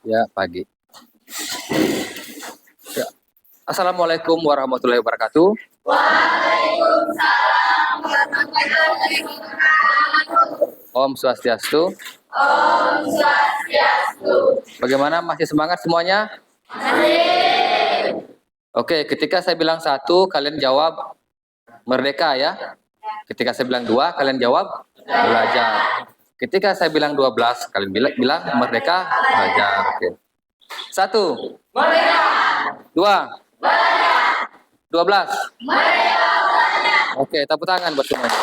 Ya, pagi. Ya. Assalamualaikum warahmatullahi wabarakatuh. Waalaikumsalam warahmatullahi wabarakatuh. Om Swastiastu. Om Swastiastu. Bagaimana, masih semangat semuanya? Masih. Oke, ketika saya bilang 1, kalian jawab merdeka ya. Ketika saya bilang 2, kalian jawab belajar. Ketika saya bilang 12, kalian bilang merdeka belajar. Oke. 1. Merdeka. 2. Belajar. 12. Merdeka belajar. Oke, tepuk tangan buat semuanya.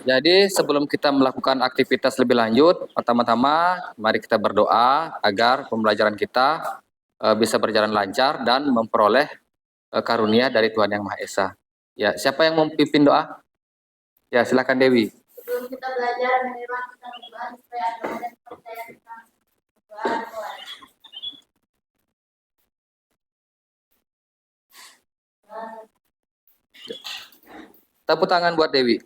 Jadi sebelum kita melakukan aktivitas lebih lanjut, pertama-tama mari kita berdoa agar pembelajaran kita bisa berjalan lancar dan memperoleh karunia dari Tuhan Yang Maha Esa. Ya, siapa yang mau pimpin doa? Ya, silakan Dewi. Sebelum kita belajar, minimal kita berdoa supaya agama dan percaya kita berdoa. Tepuk tangan buat Dewi.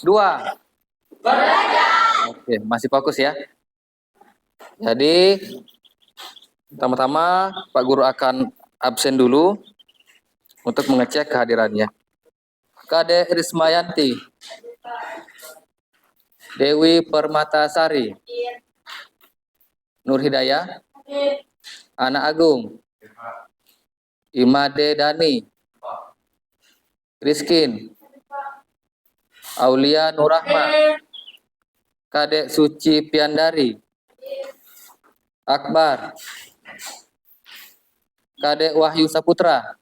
2. Belajar. Oke, masih fokus ya. Jadi pertama-tama Pak Guru akan absen dulu untuk mengecek kehadirannya. Kade Rismayanti, Dewi Permatasari, Nur Hidayah, Ana Agung, Imade Dani, Rizkin, Aulia Nurrahma, Kadek Suci Piandari, Akbar, Kadek Wahyu Saputra,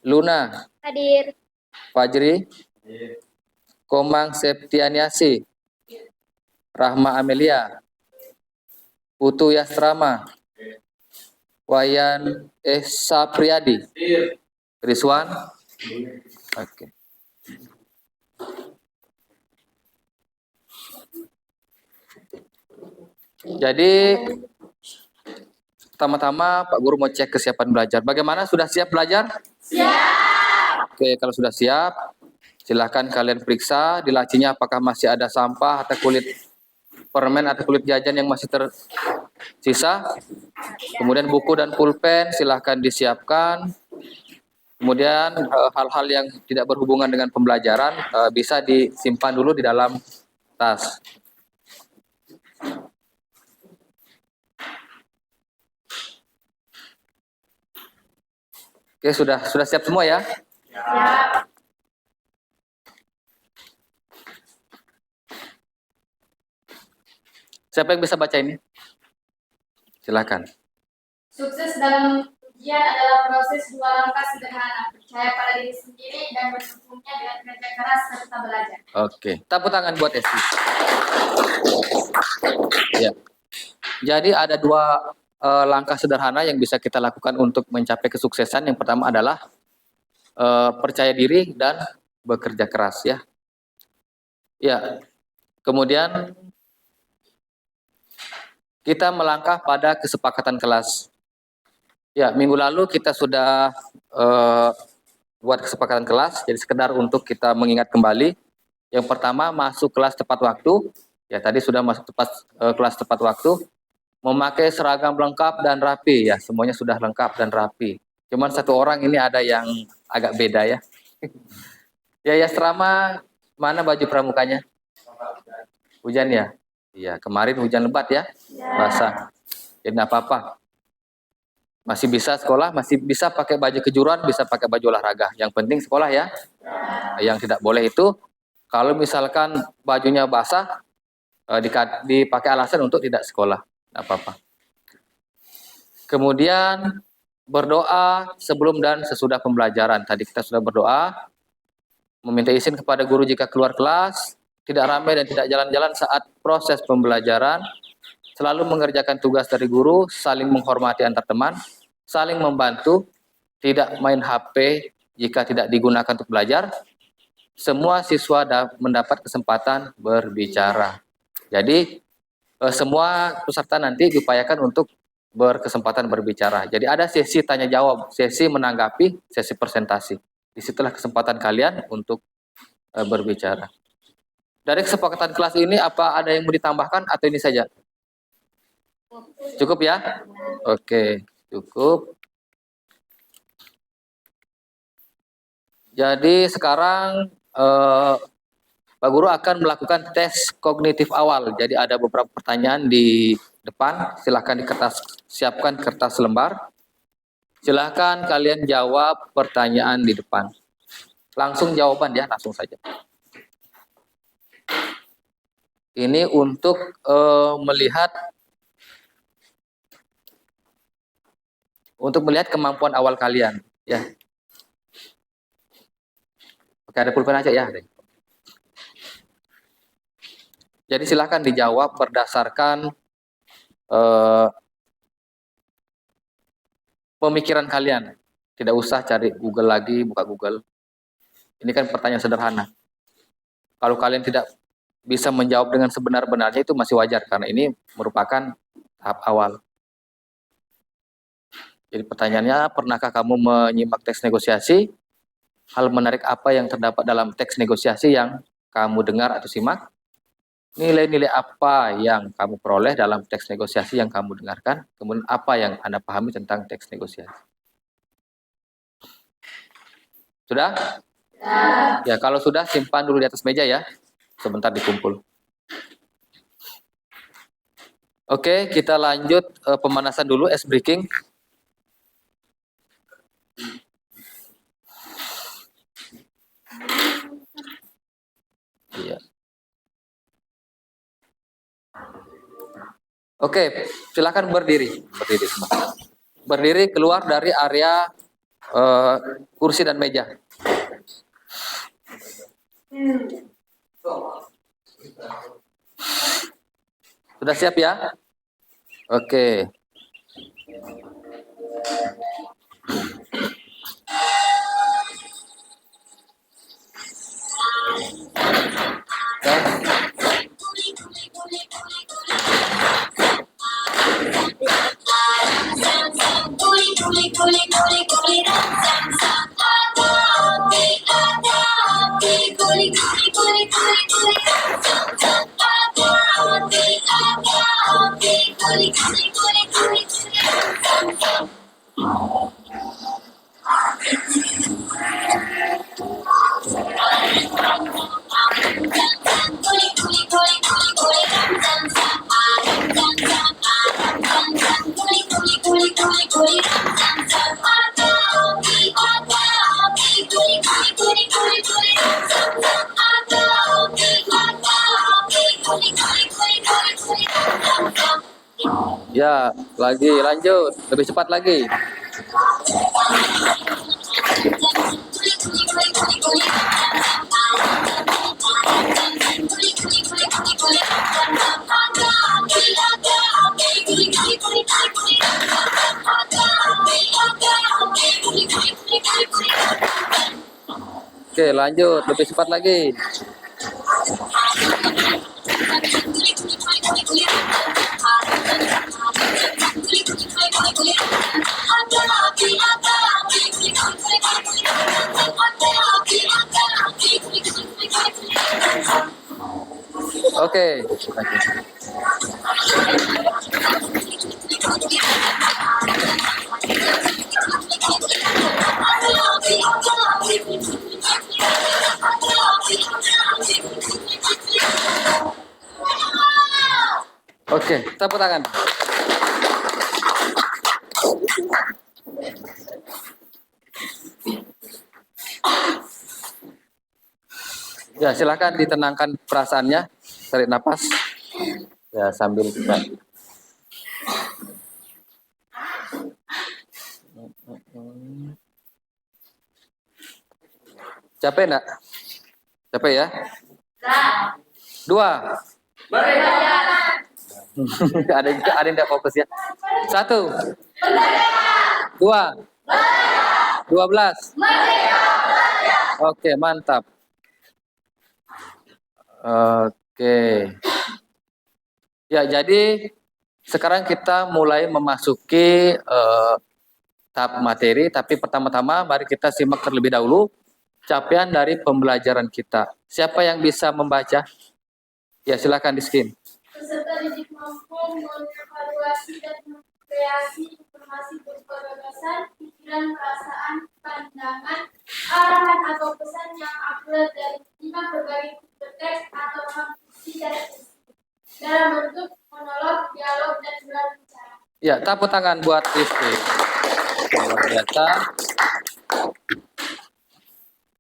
Luna, Hadir. Fajri, Komang Septianiasi, Rahma Amelia, Putu Yastrama, Wayan Esa Priyadi, Rizwan. Oke. Jadi pertama-tama Pak Guru mau cek kesiapan belajar. Bagaimana, sudah siap belajar? Siap. Oke, kalau sudah siap, silahkan kalian periksa di lacinya apakah masih ada sampah atau kulit permen atau kulit jajan yang masih tersisa. Kemudian buku dan pulpen silahkan disiapkan. Kemudian hal-hal yang tidak berhubungan dengan pembelajaran bisa disimpan dulu di dalam tas. Oke, sudah siap semua ya? Siap. Siapa yang bisa baca ini? Silakan. Sukses dalam ujian adalah proses 2 langkah sederhana. Percaya pada diri sendiri dan mendukungnya dengan kerja keras serta belajar. Oke, tepuk tangan buat Esti. Ya. Jadi ada 2 langkah sederhana yang bisa kita lakukan untuk mencapai kesuksesan. Yang pertama adalah percaya diri dan bekerja keras ya. Ya. Kemudian kita melangkah pada kesepakatan kelas. Ya, minggu lalu kita sudah buat kesepakatan kelas. Jadi sekedar untuk kita mengingat kembali. Yang pertama, masuk kelas tepat waktu. Ya, tadi sudah masuk kelas tepat waktu. Memakai seragam lengkap dan rapi. Ya, semuanya sudah lengkap dan rapi. Cuman 1 orang ini ada yang agak beda ya. Ya, Yastrama, mana baju pramukanya? Hujan ya? Iya, kemarin hujan lebat ya? Basah. Jadi nggak apa-apa. Masih bisa sekolah, masih bisa pakai baju kejuruan, bisa pakai baju olahraga. Yang penting sekolah ya. Yang tidak boleh itu, kalau misalkan bajunya basah, dipakai alasan untuk tidak sekolah. Nggak apa-apa. Kemudian berdoa sebelum dan sesudah pembelajaran. Tadi kita sudah berdoa, meminta izin kepada guru jika keluar kelas, tidak ramai dan tidak jalan-jalan saat proses pembelajaran, selalu mengerjakan tugas dari guru, saling menghormati antar teman, saling membantu, tidak main HP jika tidak digunakan untuk belajar. Semua siswa mendapat kesempatan berbicara. Jadi semua peserta nanti diupayakan untuk berkesempatan berbicara. Jadi ada sesi tanya jawab, sesi menanggapi, sesi presentasi. Disitulah kesempatan kalian untuk berbicara. Dari kesepakatan kelas ini apa ada yang mau ditambahkan atau ini saja? Cukup ya? Oke, cukup. Jadi sekarang Pak Guru akan melakukan tes kognitif awal. Jadi ada beberapa pertanyaan di depan. Silahkan siapkan kertas lembar. Silahkan kalian jawab pertanyaan di depan. Langsung jawaban ya, langsung saja. Ini untuk melihat kemampuan awal kalian, ya. Oke, ada pulpen aja ya. Jadi silahkan dijawab berdasarkan pemikiran kalian. Tidak usah cari Google lagi, buka Google. Ini kan pertanyaan sederhana. Kalau kalian tidak bisa menjawab dengan sebenar-benarnya itu masih wajar karena ini merupakan tahap awal. Jadi pertanyaannya, pernahkah kamu menyimak teks negosiasi? Hal menarik apa yang terdapat dalam teks negosiasi yang kamu dengar atau simak? Nilai-nilai apa yang kamu peroleh dalam teks negosiasi yang kamu dengarkan? Kemudian apa yang Anda pahami tentang teks negosiasi? Sudah? Ya, kalau sudah simpan dulu di atas meja ya. Sebentar dikumpul. Oke, kita lanjut pemanasan dulu, ice breaking. Iya. Oke, silakan berdiri. Berdiri keluar dari area kursi dan meja. Sudah siap ya? Oke. Ya, lagi lanjut, lebih cepat lagi. Oke, lanjut, lebih cepat lagi. Oke. Oke, tepuk tangan. Ya, silakan ditenangkan perasaannya, tarik napas. Ya, sambil kita. Capek enggak? Capek ya? 2. ada yang tidak fokus ya. 1. 2. 12. Oke, mantap. Oke. Ya, jadi sekarang kita mulai memasuki tahap materi, tapi pertama-tama mari kita simak terlebih dahulu capaian dari pembelajaran kita. Siapa yang bisa membaca? Ya, silakan di skin. Peserta didik mampu mengevaluasi dan mengkreasi informasi berupa gagasan, pikiran, perasaan, pandangan, arahan atau pesan yang akurat dari 5 berbagai tipe teks atau fungsi dan dalam bentuk monolog, dialog, dan gelar bicara. Ya, tepuk tangan buat Rizky. Luar biasa.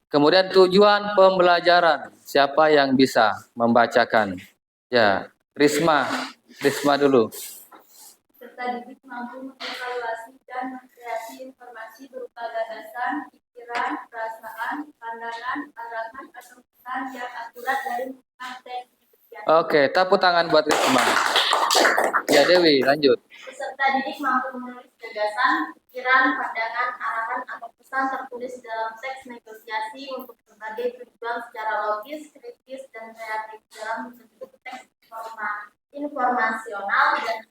Kemudian tujuan pembelajaran. Siapa yang bisa membacakan? Ya, Risma dulu. Peserta didik mampu mengevaluasi dan mengkreasi informasi berupa gagasan, pikiran, perasaan, pandangan, arahan, atau pesan yang akurat dari teks. Oke, tepuk tangan buat Risma. Ya, Dewi, lanjut. Peserta didik mampu menulis gagasan, pikiran, pandangan, arahan, atau pesan tertulis dalam teks negosiasi untuk berbagai tujuan secara logis, kritis, dan kreatif dalam bentuk teks informasional dan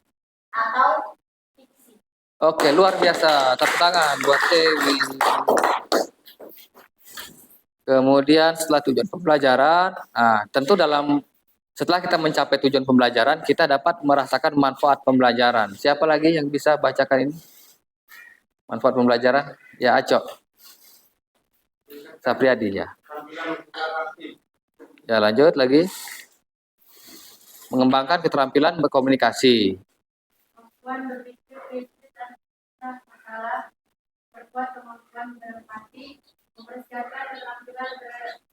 atau fiksi. Oke, luar biasa. Tepuk tangan buat Dewi. Kemudian setelah tujuan pembelajaran, tentu setelah kita mencapai tujuan pembelajaran, kita dapat merasakan manfaat pembelajaran. Siapa lagi yang bisa bacakan ini? Manfaat pembelajaran? Ya, Acok. Sapriyadi, ya. Ya, lanjut lagi. Mengembangkan keterampilan berkomunikasi. Kemampuan berpikir kritis dan masalah, berbuat kemampuan berempati, mempersiapkan keterampilan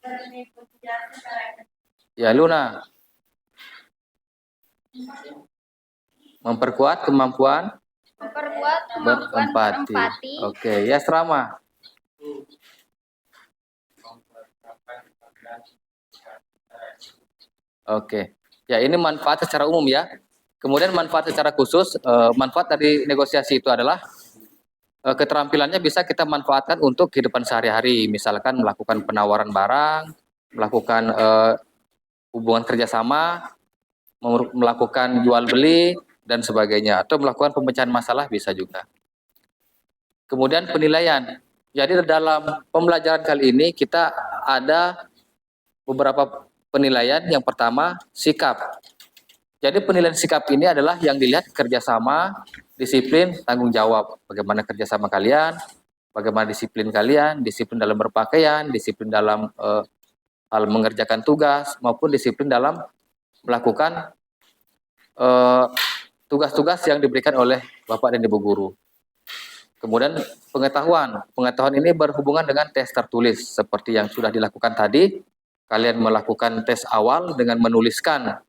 bernegosiasi secara efektif. Ya, Luna. Memperkuat kemampuan berempati. Oke, ya, Rama. Oke. Ya, ini manfaat secara umum ya. Kemudian manfaat secara khusus, manfaat dari negosiasi itu adalah keterampilannya bisa kita manfaatkan untuk kehidupan sehari-hari. Misalkan melakukan penawaran barang, melakukan hubungan kerjasama, melakukan jual beli, dan sebagainya. Atau melakukan pemecahan masalah bisa juga. Kemudian penilaian. Jadi dalam pembelajaran kali ini kita ada beberapa penilaian. Yang pertama, sikap. Jadi penilaian sikap ini adalah yang dilihat kerjasama, disiplin, tanggung jawab. Bagaimana kerjasama kalian, bagaimana disiplin kalian, disiplin dalam berpakaian, disiplin dalam hal mengerjakan tugas, maupun disiplin dalam melakukan tugas-tugas yang diberikan oleh Bapak dan Ibu guru. Kemudian pengetahuan. Pengetahuan ini berhubungan dengan tes tertulis. Seperti yang sudah dilakukan tadi, kalian melakukan tes awal dengan menuliskan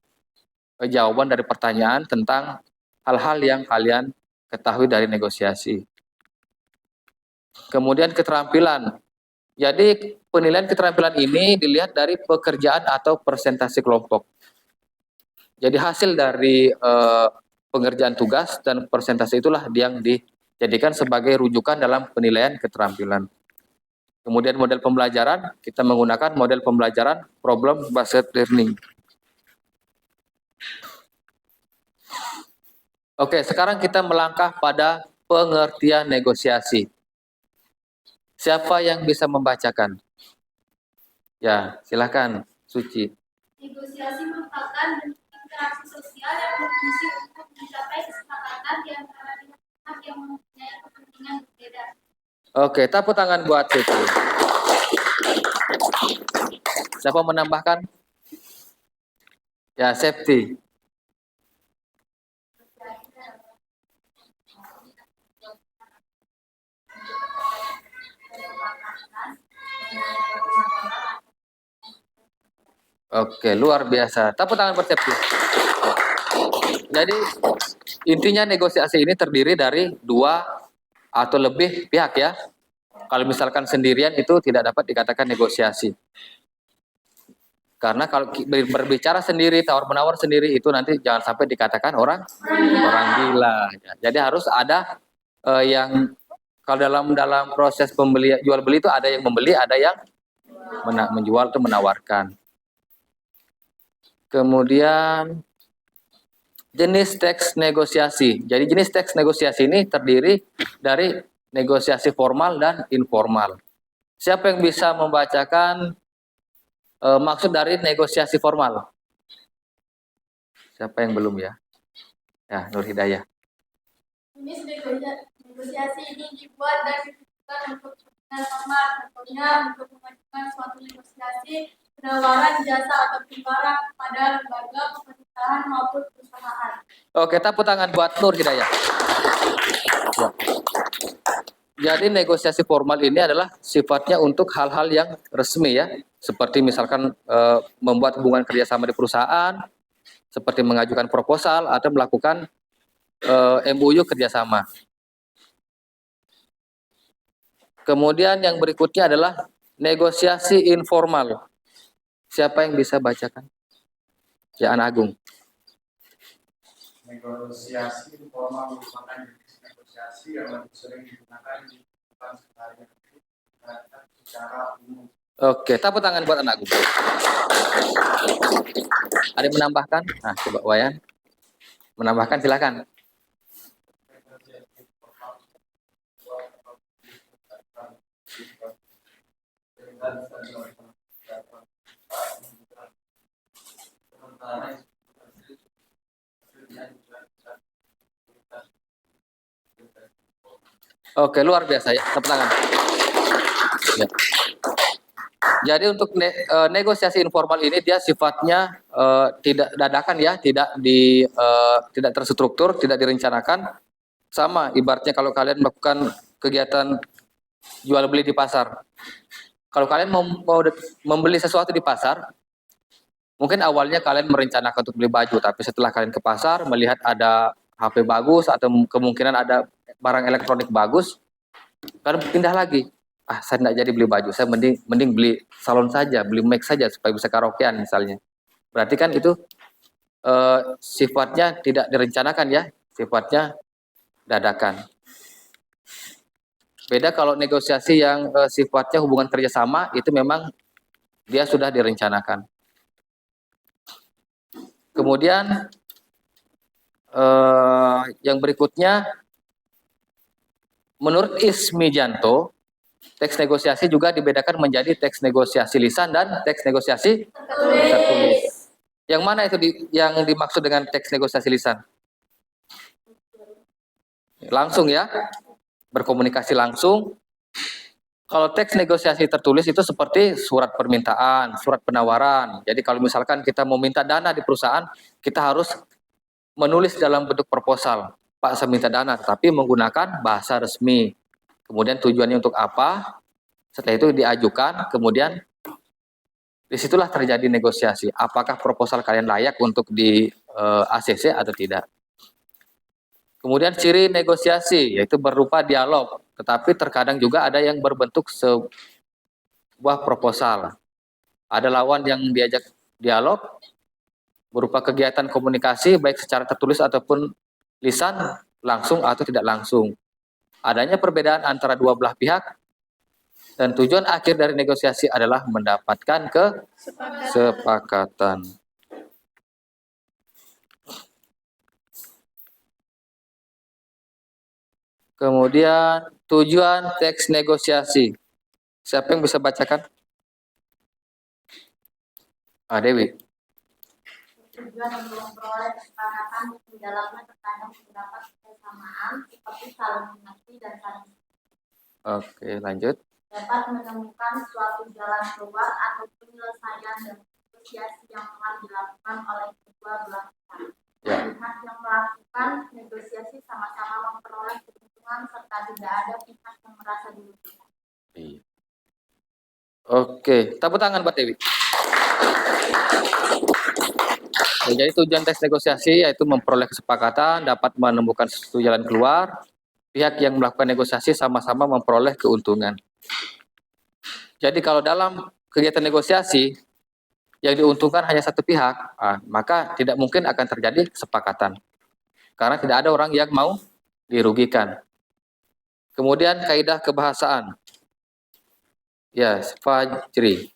jawaban dari pertanyaan tentang hal-hal yang kalian ketahui dari negosiasi. Kemudian keterampilan. Jadi penilaian keterampilan ini dilihat dari pekerjaan atau presentasi kelompok. Jadi hasil dari pengerjaan tugas dan presentasi itulah yang dijadikan sebagai rujukan dalam penilaian keterampilan. Kemudian model pembelajaran, kita menggunakan model pembelajaran problem based learning. Oke, sekarang kita melangkah pada pengertian negosiasi. Siapa yang bisa membacakan? Ya, silakan, Suci. Negosiasi merupakan bentuk interaksi sosial yang berfungsi untuk mencapai kesepakatan di antara pihak yang mempunyai kepentingan berbeda. Oke, tepuk tangan buat Suci. Siapa menambahkan? Ya, Septi. Oke, luar biasa. Tepuk tangan buat Septi. Jadi intinya negosiasi ini terdiri dari 2 atau lebih pihak ya. Kalau misalkan sendirian itu tidak dapat dikatakan negosiasi. Karena kalau berbicara sendiri, tawar-menawar sendiri itu nanti jangan sampai dikatakan orang gila. Jadi harus ada yang kalau dalam proses pembeli jual beli itu ada yang membeli, ada yang menjual atau menawarkan. Kemudian jenis teks negosiasi. Jadi jenis teks negosiasi ini terdiri dari negosiasi formal dan informal. Siapa yang bisa membacakan maksud dari negosiasi formal? Siapa yang belum ya? Ya, Nur Hidayah. Negosiasi ini dibuat dan ditujukan untuk kepentingan formal, contohnya untuk mengajukan suatu negosiasi penawaran jasa atau barang kepada lembaga pemerintahan maupun perusahaan. Oke, tepuk tangan buat Nur Hidayah. Ya. Jadi negosiasi formal ini adalah sifatnya untuk hal-hal yang resmi ya, seperti misalkan membuat hubungan kerjasama di perusahaan, seperti mengajukan proposal atau melakukan MOU kerjasama. Kemudian yang berikutnya adalah negosiasi informal. Siapa yang bisa bacakan? Ya, Anak Agung. Negosiasi informal merupakan jenis negosiasi yang lebih sering digunakan di kehidupan sehari-hari secara umum. Oke, tepuk tangan buat Anak Agung. Ada yang menambahkan? Nah, coba Wayan. Menambahkan silakan. Oke, luar biasa ya. Tepuk tangan. Ya. Jadi untuk negosiasi informal ini dia sifatnya tidak dadakan ya, tidak terstruktur, tidak direncanakan. Sama ibaratnya kalau kalian melakukan kegiatan jual beli di pasar. Kalau kalian mau membeli sesuatu di pasar, mungkin awalnya kalian merencanakan untuk beli baju, tapi setelah kalian ke pasar melihat ada HP bagus atau kemungkinan ada barang elektronik bagus, kalian pindah lagi. Ah, saya tidak jadi beli baju, saya mending beli salon saja, beli mic saja supaya bisa karaokean misalnya. Berarti kan itu sifatnya tidak direncanakan ya, sifatnya dadakan. Beda kalau negosiasi yang sifatnya hubungan kerjasama, itu memang dia sudah direncanakan. Kemudian yang berikutnya, menurut Ismi Janto, teks negosiasi juga dibedakan menjadi teks negosiasi lisan dan teks negosiasi tertulis. Yang mana itu yang dimaksud dengan teks negosiasi lisan? Langsung ya, berkomunikasi langsung. Kalau teks negosiasi tertulis itu seperti surat permintaan, surat penawaran. Jadi kalau misalkan kita mau minta dana di perusahaan, kita harus menulis dalam bentuk proposal. Pak, saya minta dana, tapi menggunakan bahasa resmi. Kemudian tujuannya untuk apa? Setelah itu diajukan, kemudian disitulah terjadi negosiasi. Apakah proposal kalian layak untuk di ACC atau tidak? Kemudian ciri negosiasi, yaitu berupa dialog. Tetapi terkadang juga ada yang berbentuk sebuah proposal. Ada lawan yang diajak dialog, berupa kegiatan komunikasi, baik secara tertulis ataupun lisan, langsung atau tidak langsung. Adanya perbedaan antara dua belah pihak, dan tujuan akhir dari negosiasi adalah mendapatkan kesepakatan. Kemudian tujuan teks negosiasi. Siapa yang bisa bacakan? Dewi. Tujuan untuk memperoleh kesepakatan di dalamnya terkadang terdapat kesamaan seperti saling mengerti dan saling. Oke, lanjut. Dapat menemukan suatu jalan keluar atau penyelesaian dan negosiasi yang telah dilakukan oleh kedua belah pihak. Ya. Pihak yang melakukan negosiasi sama-sama memperoleh keuntungan serta tidak ada pihak yang merasa dirugikan. Iya. Oke, tepuk tangan buat Dewi. Jadi tujuan teks negosiasi yaitu memperoleh kesepakatan, dapat menemukan suatu jalan keluar, pihak yang melakukan negosiasi sama-sama memperoleh keuntungan. Jadi kalau dalam kegiatan negosiasi yang diuntungkan hanya satu pihak, maka tidak mungkin akan terjadi kesepakatan. Karena tidak ada orang yang mau dirugikan. Kemudian kaidah kebahasaan. Ya, Fajri.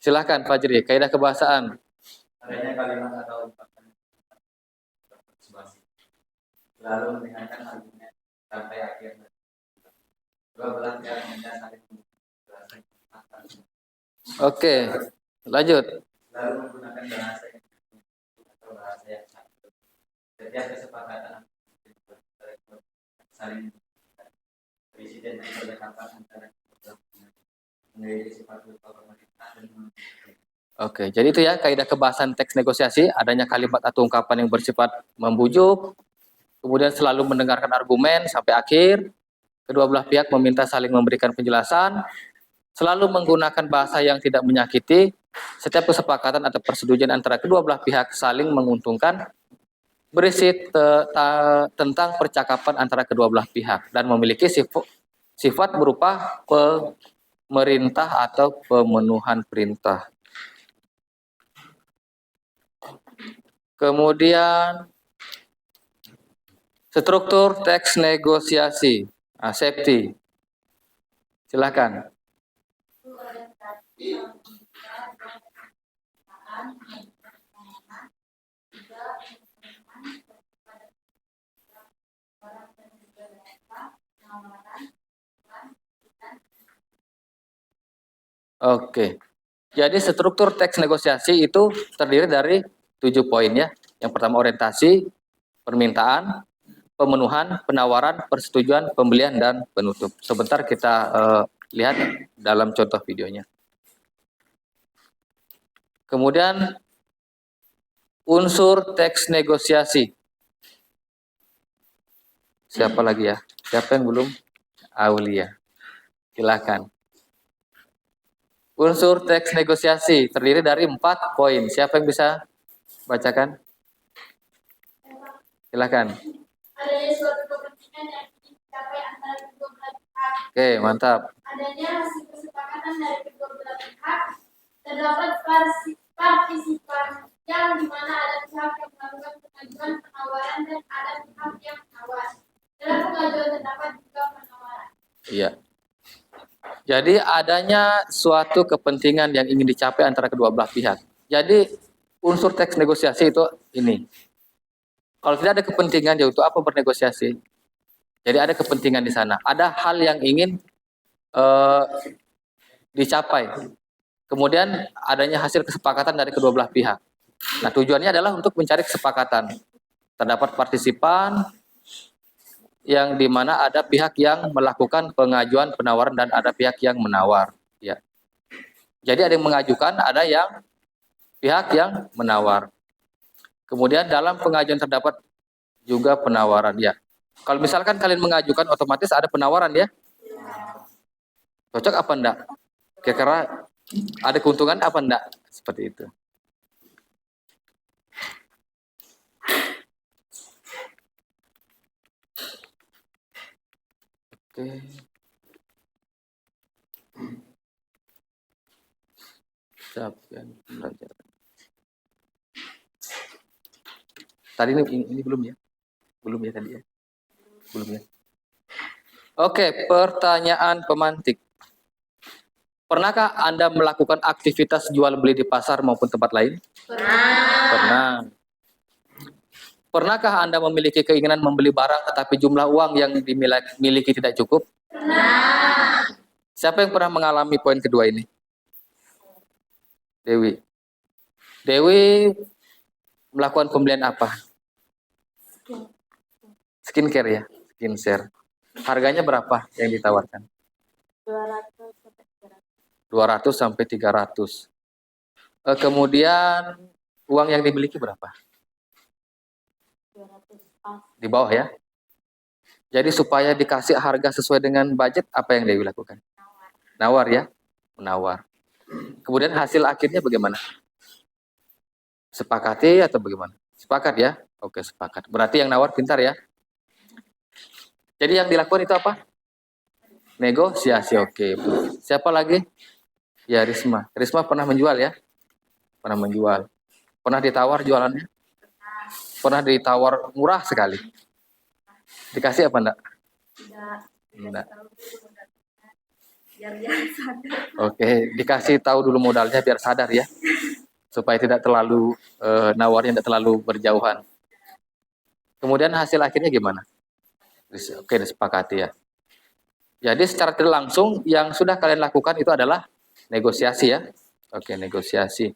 Silakan Fajri, kaidah kebahasaan. Adanya kalimat atau ungkapan persuasi, lalu mendengarkan argumen sampai akhir. Oke, lanjut. Lalu menggunakan bahasa yang atau bahasa yang satu. Setiap kesepakatan saling presiden dan pendekatan antara menjadi sifat berupa pemerintah dan Oke, jadi itu ya kaidah kebahasan teks negosiasi, adanya kalimat atau ungkapan yang bersifat membujuk, kemudian selalu mendengarkan argumen sampai akhir, kedua belah pihak meminta saling memberikan penjelasan, selalu menggunakan bahasa yang tidak menyakiti, setiap kesepakatan atau persetujuan antara kedua belah pihak saling menguntungkan, berisi tentang percakapan antara kedua belah pihak, dan memiliki sifat berupa pemerintah atau pemenuhan perintah. Kemudian struktur teks negosiasi, safety. Silakan. Oke. Jadi struktur teks negosiasi itu terdiri dari 7 poin ya. Yang pertama orientasi, permintaan, pemenuhan, penawaran, persetujuan, pembelian, dan penutup. Sebentar kita lihat dalam contoh videonya. Kemudian unsur teks negosiasi. Siapa lagi ya? Siapa yang belum? Aulia. Silakan. Unsur teks negosiasi terdiri dari 4 poin. Siapa yang bisa bacakan? Silakan. Adanya suatu kepentingan yang ingin dicapai antara kedua belah pihak. Oke, mantap. Adanya hasil kesepakatan dari kedua belah pihak. Terdapat partisipan yang dimana ada pihak yang melakukan pengajuan penawaran dan ada pihak yang menawar. Dalam pengajuan terdapat juga penawaran. Iya. Jadi adanya suatu kepentingan yang ingin dicapai antara kedua belah pihak. Jadi unsur teks negosiasi itu ini. Kalau tidak ada kepentingan, ya untuk apa bernegosiasi? Jadi ada kepentingan di sana. Ada hal yang ingin dicapai. Kemudian adanya hasil kesepakatan dari kedua belah pihak. Nah, tujuannya adalah untuk mencari kesepakatan. Terdapat partisipan yang dimana ada pihak yang melakukan pengajuan penawaran dan ada pihak yang menawar. Ya. Jadi ada yang mengajukan, ada yang pihak yang menawar. Kemudian dalam pengajuan terdapat juga penawaran ya. Kalau misalkan kalian mengajukan otomatis ada penawaran ya. Cocok apa enggak? Kira-kira ada keuntungan apa enggak? Seperti itu. Oke. Capaian pembelajaran. Tadi ini belum ya? Belum ya tadi ya? Belum ya? Oke, pertanyaan pemantik. Pernahkah Anda melakukan aktivitas jual beli di pasar maupun tempat lain? Pernah. Pernahkah Anda memiliki keinginan membeli barang tetapi jumlah uang yang dimiliki tidak cukup? Pernah. Siapa yang pernah mengalami poin kedua ini? Dewi. Dewi melakukan pembelian apa? Skincare ya, skincare. Harganya berapa yang ditawarkan? 200 sampai 300. Kemudian uang yang dimiliki berapa? 200 di bawah ya. Jadi supaya dikasih harga sesuai dengan budget, apa yang Dewi lakukan? Nawar ya, menawar. Kemudian hasil akhirnya bagaimana? Sepakati atau bagaimana? Sepakat ya? Oke, sepakat. Berarti yang nawar pintar ya. Jadi yang dilakukan itu apa? Negosiasi, oke. Siapa lagi? Ya, Risma. Risma pernah menjual ya? Pernah menjual. Pernah ditawar jualannya? Pernah ditawar murah sekali. Dikasih apa enggak? Enggak. Oke, dikasih tahu dulu modalnya biar sadar ya. Supaya tidak terlalu nawarnya tidak terlalu berjauhan. Kemudian hasil akhirnya gimana? Oke, disepakati ya. Jadi secara tidak langsung yang sudah kalian lakukan itu adalah negosiasi ya. Oke, negosiasi.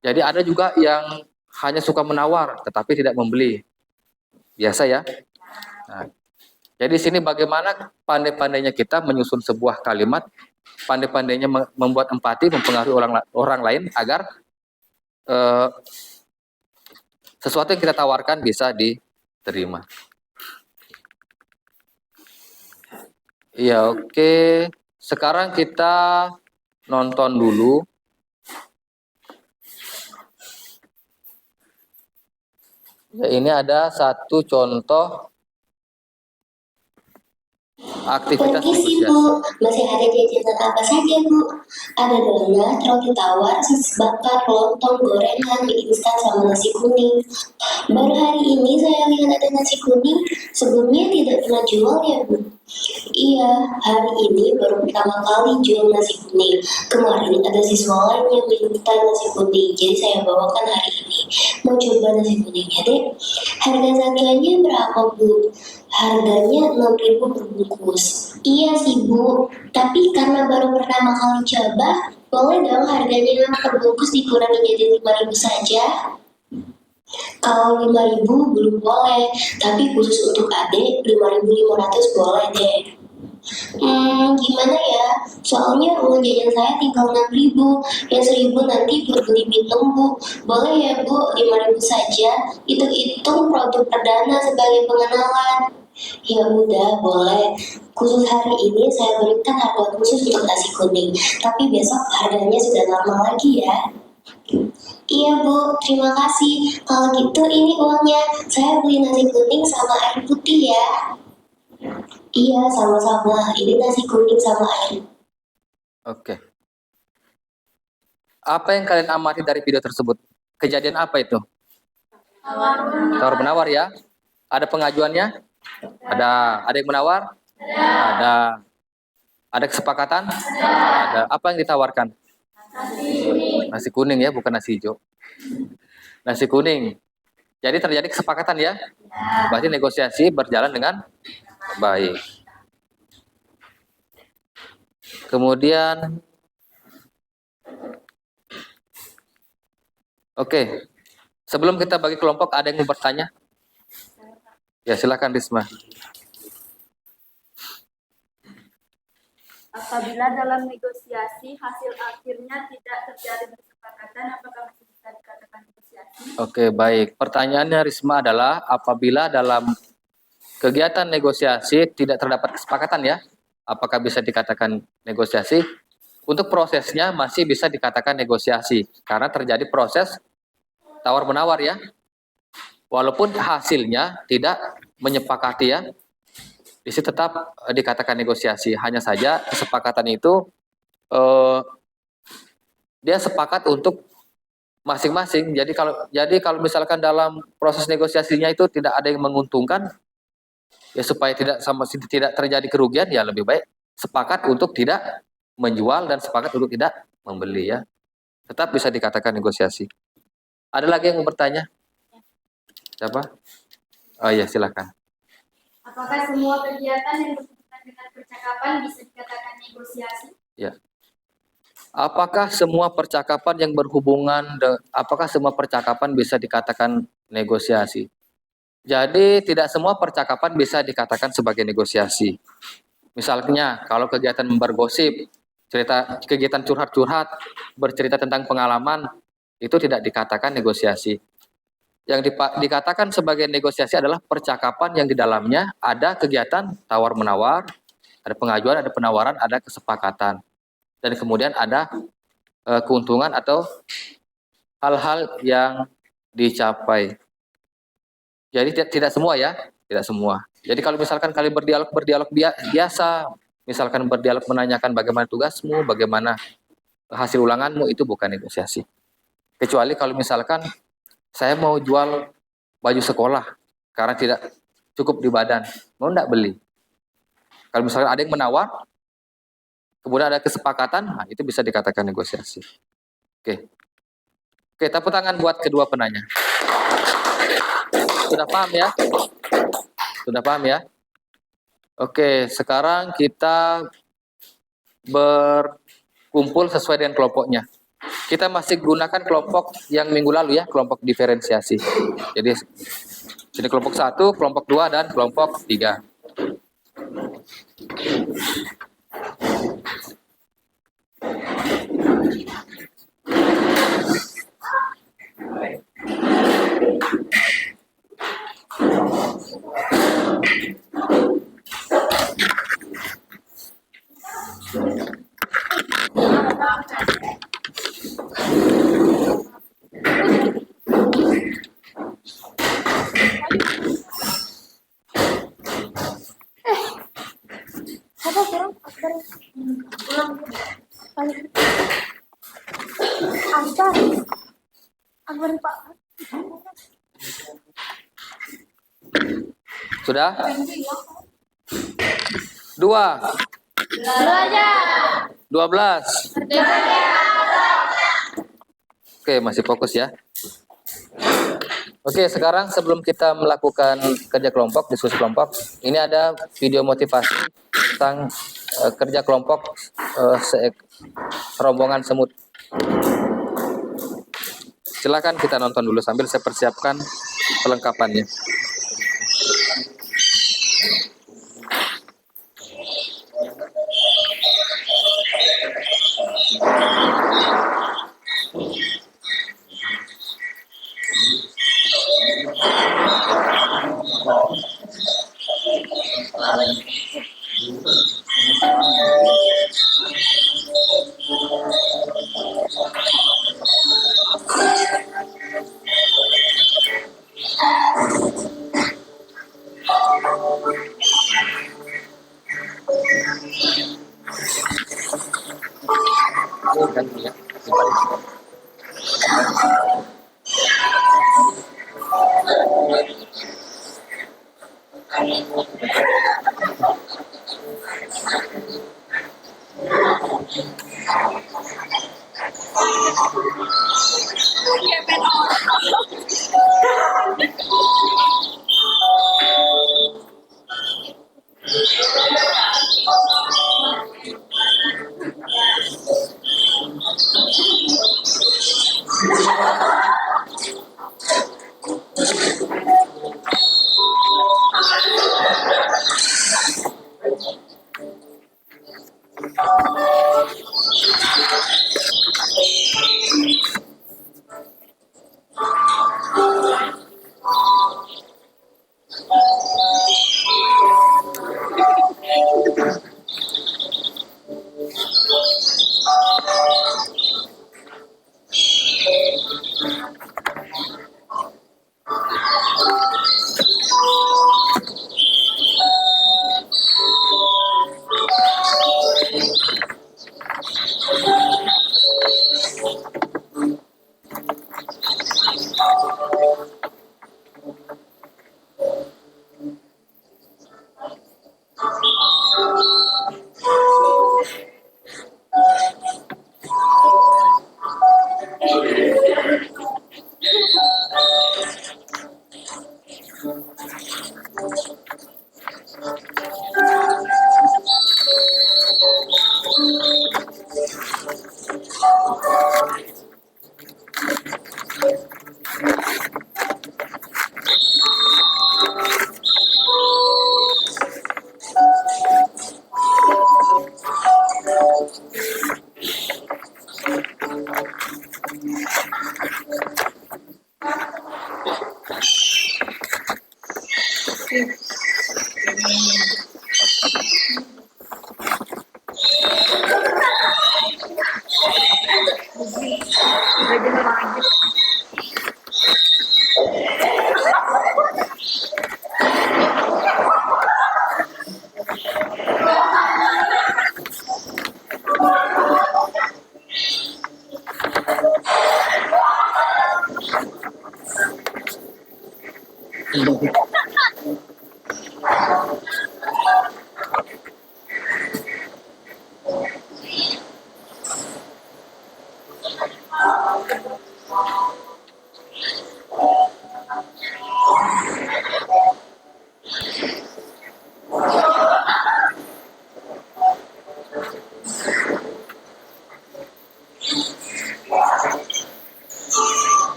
Jadi ada juga yang hanya suka menawar tetapi tidak membeli. Biasa ya. Nah, jadi di sini bagaimana pandai-pandainya kita menyusun sebuah kalimat, pandai-pandainya membuat empati, mempengaruhi orang lain agar sesuatu yang kita tawarkan bisa diterima. Iya, oke. Sekarang kita nonton dulu. Ya, ini ada satu contoh aktivitas Permisi negosiasi. Bu, masih ada jajanan apa saja Bu? Ada donat, roti tawar, sis bakar, lontong, gorengan, mie instan, sama nasi kuning. Baru hari ini saya lihat ada nasi kuning, sebelumnya tidak pernah jual ya Bu? Iya, hari ini baru pertama kali jual nasi kuning. Kemarin ada siswa lain yang minta nasi kuning, jadi saya bawakan hari ini. Mau coba nasi kuningnya deh? Harga satuannya berapa Bu? Harganya 6.000 per bungkus. Iya sih Bu, tapi karena baru pertama kali coba, boleh dong harganya per bungkus dikurangi jadi 5.000 saja? Kalau 5.000 belum boleh, tapi khusus untuk adik 5.500 boleh deh. Gimana ya? Soalnya uang jajan saya tinggal 6.000, yang 1.000 nanti buat beli minum Bu. Boleh ya Bu, 5.000 saja. Hitung-hitung produk perdana sebagai pengenalan. Ya udah, boleh. Khusus hari ini saya berikan harga khusus untuk nasi kuning, tapi besok harganya sudah normal lagi ya. Iya Bu, terima kasih. Kalau gitu ini uangnya. Saya beli nasi kuning sama air putih ya. Iya, sama-sama. Ini nasi kuning sama air. Oke. Apa yang kalian amati dari video tersebut? Kejadian apa itu? Tawar-menawar ya. Ada pengajuannya? Ada yang menawar? Ada. Ada kesepakatan? Ada. Apa yang ditawarkan? Nasi kuning ya, bukan nasi hijau. Nasi kuning. Jadi terjadi kesepakatan ya. Berarti negosiasi berjalan dengan baik. Kemudian, oke. Sebelum kita bagi kelompok, ada yang mau bertanya? Ya, silakan Risma. Apabila dalam negosiasi hasil akhirnya tidak terjadi kesepakatan, apakah masih bisa dikatakan negosiasi? Oke, baik. Pertanyaannya Risma adalah apabila dalam kegiatan negosiasi tidak terdapat kesepakatan ya, apakah bisa dikatakan negosiasi? Untuk prosesnya masih bisa dikatakan negosiasi karena terjadi proses tawar-menawar ya. Walaupun hasilnya tidak menyepakati ya, di situ tetap dikatakan negosiasi. Hanya saja kesepakatan itu dia sepakat untuk masing-masing. Jadi kalau misalkan dalam proses negosiasinya itu tidak ada yang menguntungkan, ya supaya tidak terjadi kerugian, ya lebih baik sepakat untuk tidak menjual dan sepakat untuk tidak membeli ya. Tetap bisa dikatakan negosiasi. Ada lagi yang mau bertanya? Siapa? Oh iya, silakan. Apakah semua kegiatan yang berhubungan dengan percakapan bisa dikatakan negosiasi? Ya. Apakah semua percakapan bisa dikatakan negosiasi? Jadi tidak semua percakapan bisa dikatakan sebagai negosiasi. Misalnya kalau kegiatan bergosip, kegiatan curhat-curhat, bercerita tentang pengalaman, itu tidak dikatakan negosiasi. Yang dikatakan sebagai negosiasi adalah percakapan yang di dalamnya ada kegiatan tawar-menawar, ada pengajuan, ada penawaran, ada kesepakatan. Dan kemudian ada keuntungan atau hal-hal yang dicapai. Jadi tidak semua ya, tidak semua. Jadi kalau misalkan kalian berdialog biasa, misalkan berdialog menanyakan bagaimana tugasmu, bagaimana hasil ulanganmu, itu bukan negosiasi. Kecuali kalau misalkan saya mau jual baju sekolah karena tidak cukup di badan, mau enggak beli? Kalau misalkan ada yang menawar, kemudian ada kesepakatan, nah itu bisa dikatakan negosiasi. Oke, tepuk tangan buat kedua penanya. Sudah paham ya? Sudah paham ya? Oke, sekarang kita berkumpul sesuai dengan kelompoknya. Kita masih gunakan kelompok yang minggu lalu ya, kelompok diferensiasi. Jadi ini kelompok 1, kelompok 2, dan kelompok 3. Sudah? 2. 12. Oke, masih fokus ya. Oke, sekarang sebelum kita melakukan kerja kelompok, diskusi kelompok, ini ada video motivasi tentang kerja kelompok rombongan semut. Silakan kita nonton dulu sambil saya persiapkan perlengkapannya.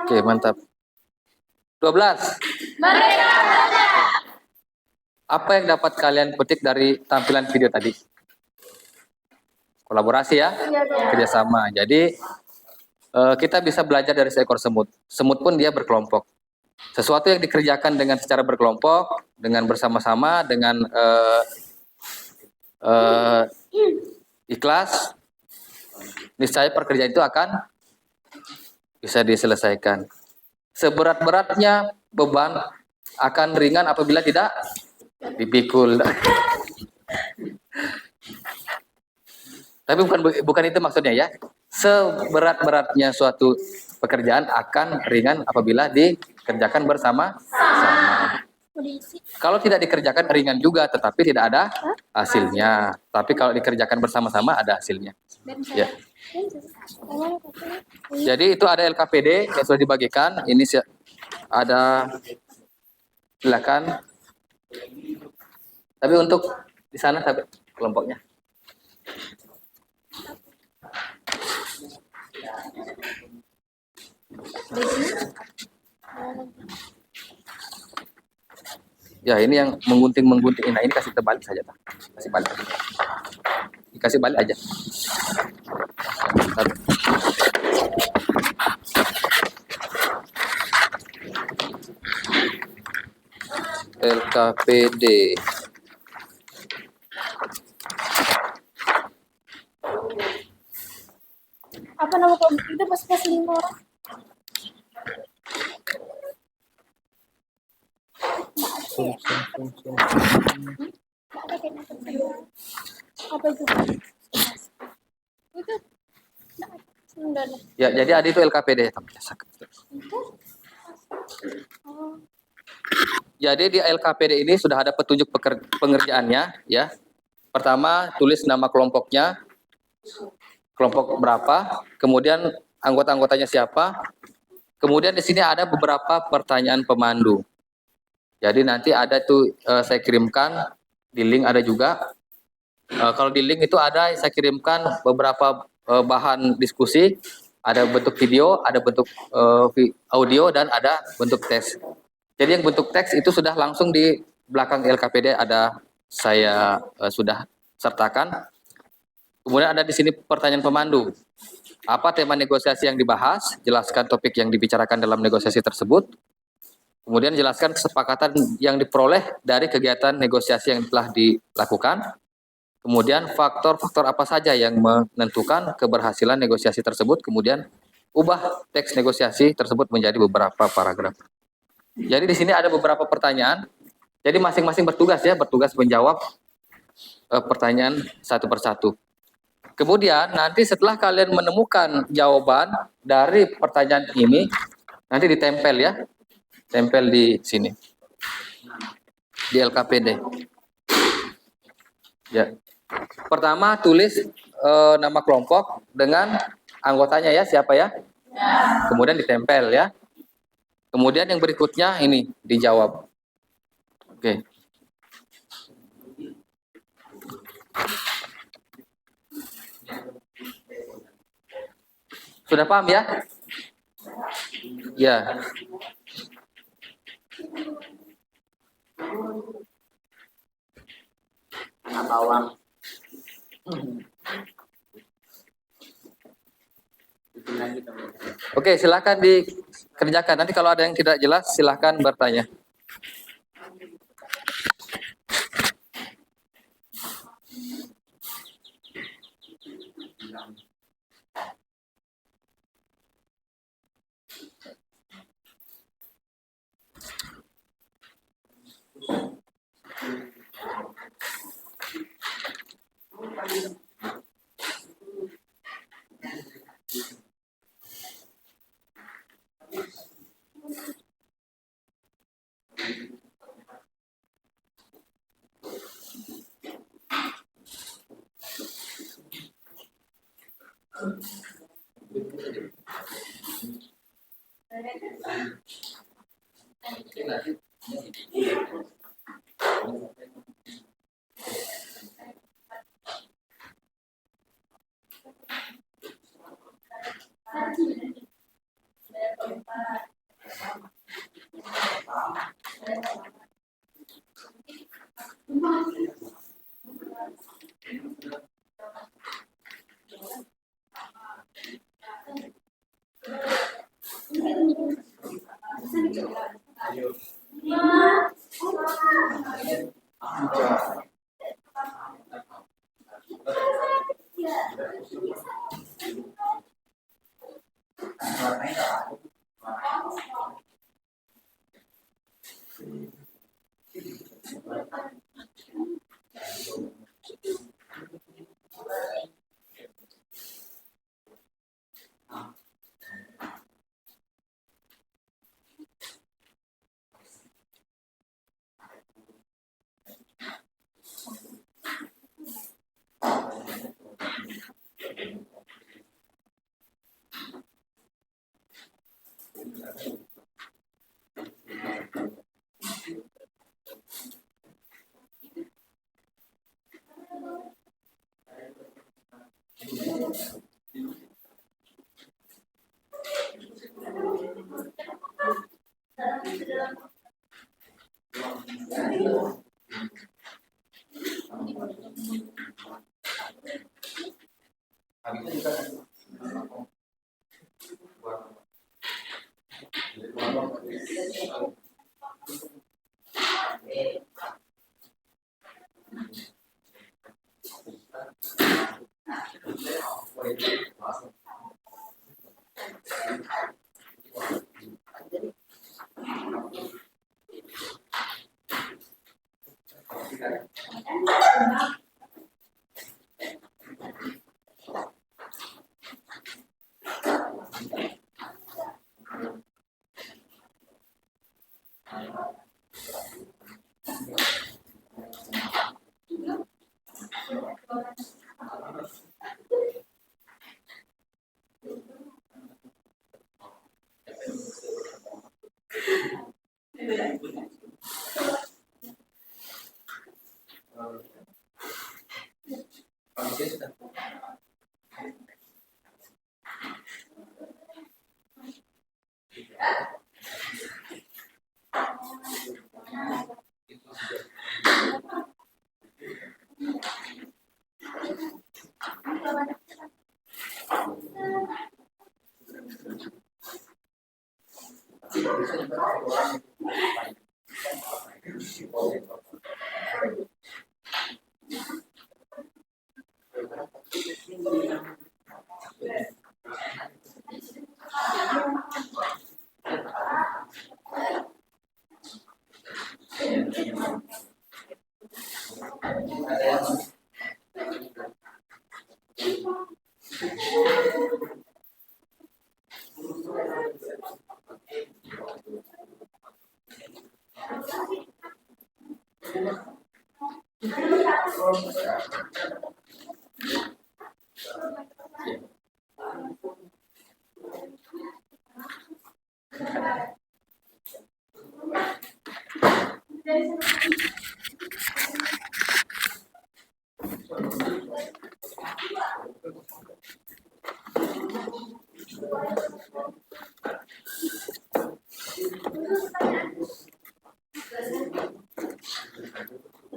Oke, mantap. 12. Mereka Apa yang dapat kalian petik dari tampilan video tadi? Kolaborasi ya, kerjasama. Jadi kita bisa belajar dari seekor semut. Semut pun dia berkelompok. Sesuatu yang dikerjakan dengan secara berkelompok, dengan bersama-sama, dengan ikhlas, niscaya pekerjaan itu akan bisa diselesaikan. Seberat-beratnya beban akan ringan apabila tidak dipikul. Tapi bukan itu maksudnya ya. Seberat-beratnya suatu pekerjaan akan ringan apabila dikerjakan bersama-sama. Kalau tidak dikerjakan ringan juga, tetapi tidak ada hasilnya. Tapi kalau dikerjakan bersama-sama ada hasilnya. Ya. Jadi itu ada LKPD yang sudah dibagikan. Ini ada, silakan. Tapi untuk di sana kelompoknya. Ya, ini yang menggunting. Nah, ini kasih terbalik saja, Pak. Kasih balik. Dikasih balik aja. Satu. LKPD. apa nama kelompok itu pas 5 orang? Apa itu? Itu Ya, jadi ada itu LKPD. Jadi di LKPD ini sudah ada petunjuk pengerjaannya, ya. Pertama, tulis nama kelompoknya, kelompok berapa, kemudian anggota-anggotanya siapa. Kemudian di sini ada beberapa pertanyaan pemandu. Jadi nanti ada tuh saya kirimkan di link, ada juga. Kalau di link itu ada saya kirimkan beberapa bahan diskusi, ada bentuk video, ada bentuk audio, dan ada bentuk teks. Jadi yang bentuk teks itu sudah langsung di belakang LKPD ada saya sudah sertakan. Kemudian ada di sini pertanyaan pemandu. Apa tema negosiasi yang dibahas? Jelaskan topik yang dibicarakan dalam negosiasi tersebut. Kemudian jelaskan kesepakatan yang diperoleh dari kegiatan negosiasi yang telah dilakukan. Kemudian faktor-faktor apa saja yang menentukan keberhasilan negosiasi tersebut. Kemudian ubah teks negosiasi tersebut menjadi beberapa paragraf. Jadi di sini ada beberapa pertanyaan. Jadi masing-masing bertugas menjawab pertanyaan satu persatu. Kemudian nanti setelah kalian menemukan jawaban dari pertanyaan ini, nanti ditempel ya. Tempel di sini. Di LKPD. Ya. Pertama tulis nama kelompok dengan anggotanya ya, siapa ya? Kemudian ditempel ya. Kemudian yang berikutnya ini dijawab. Oke. Sudah paham ya? Ya. Oke, silakan dikerjakan. Nanti kalau ada yang tidak jelas, silakan bertanya.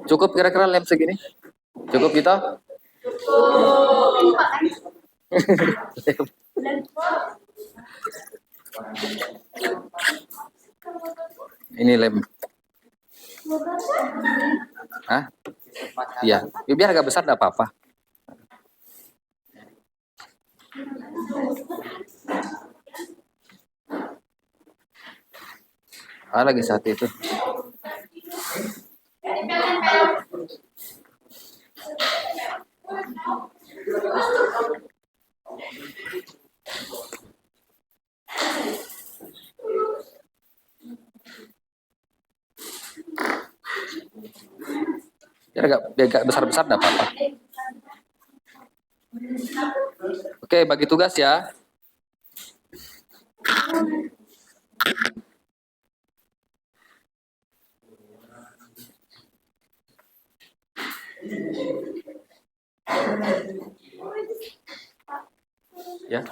Cukup kira-kira lem segini? Cukup gitu? Ini lem. Hah? Iya. Biar agak besar enggak apa-apa. Lagi saat itu. Biar agak besar-besar enggak apa-apa. Oke, bagi tugas ya. Ya.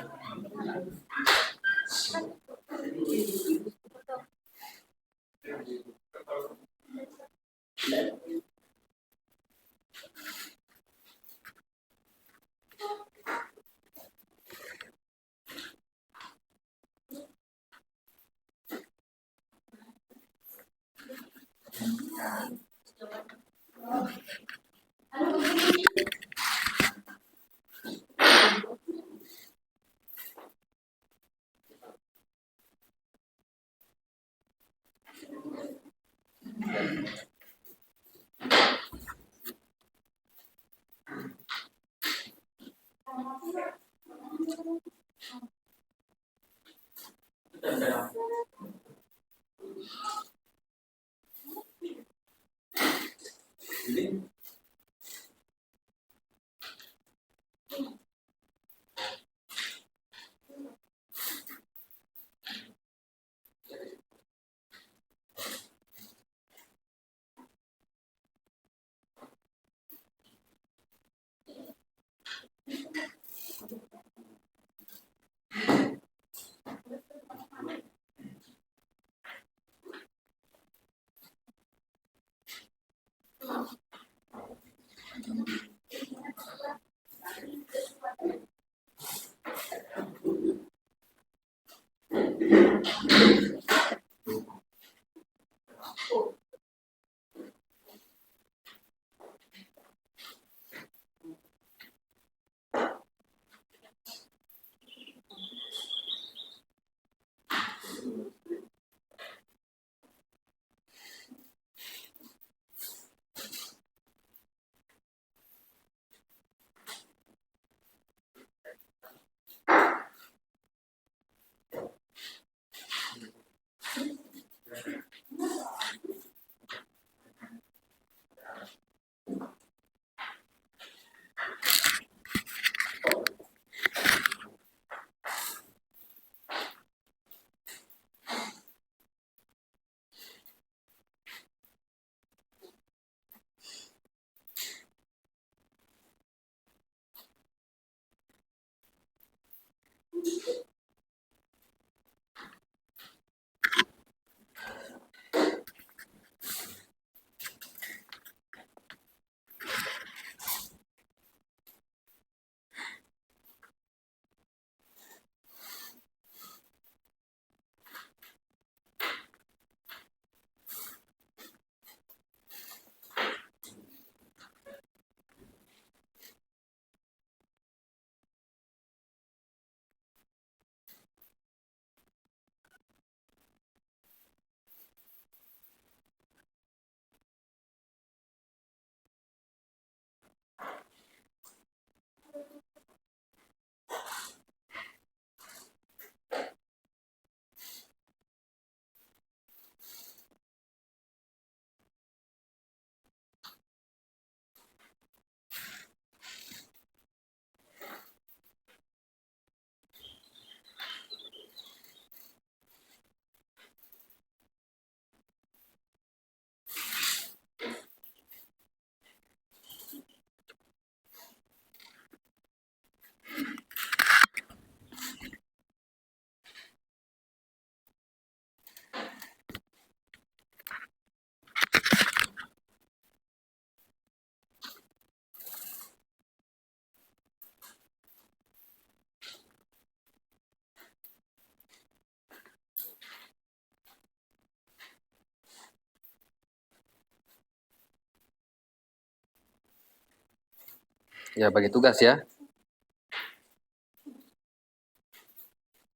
Ya, bagi tugas ya.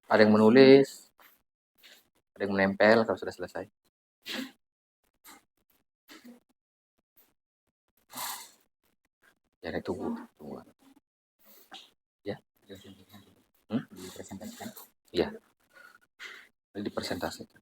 Ada yang menulis, ada yang menempel kalau sudah selesai. Ya, tunggu. Ya. Dipresentasikan. Ya. Dipresentasikan.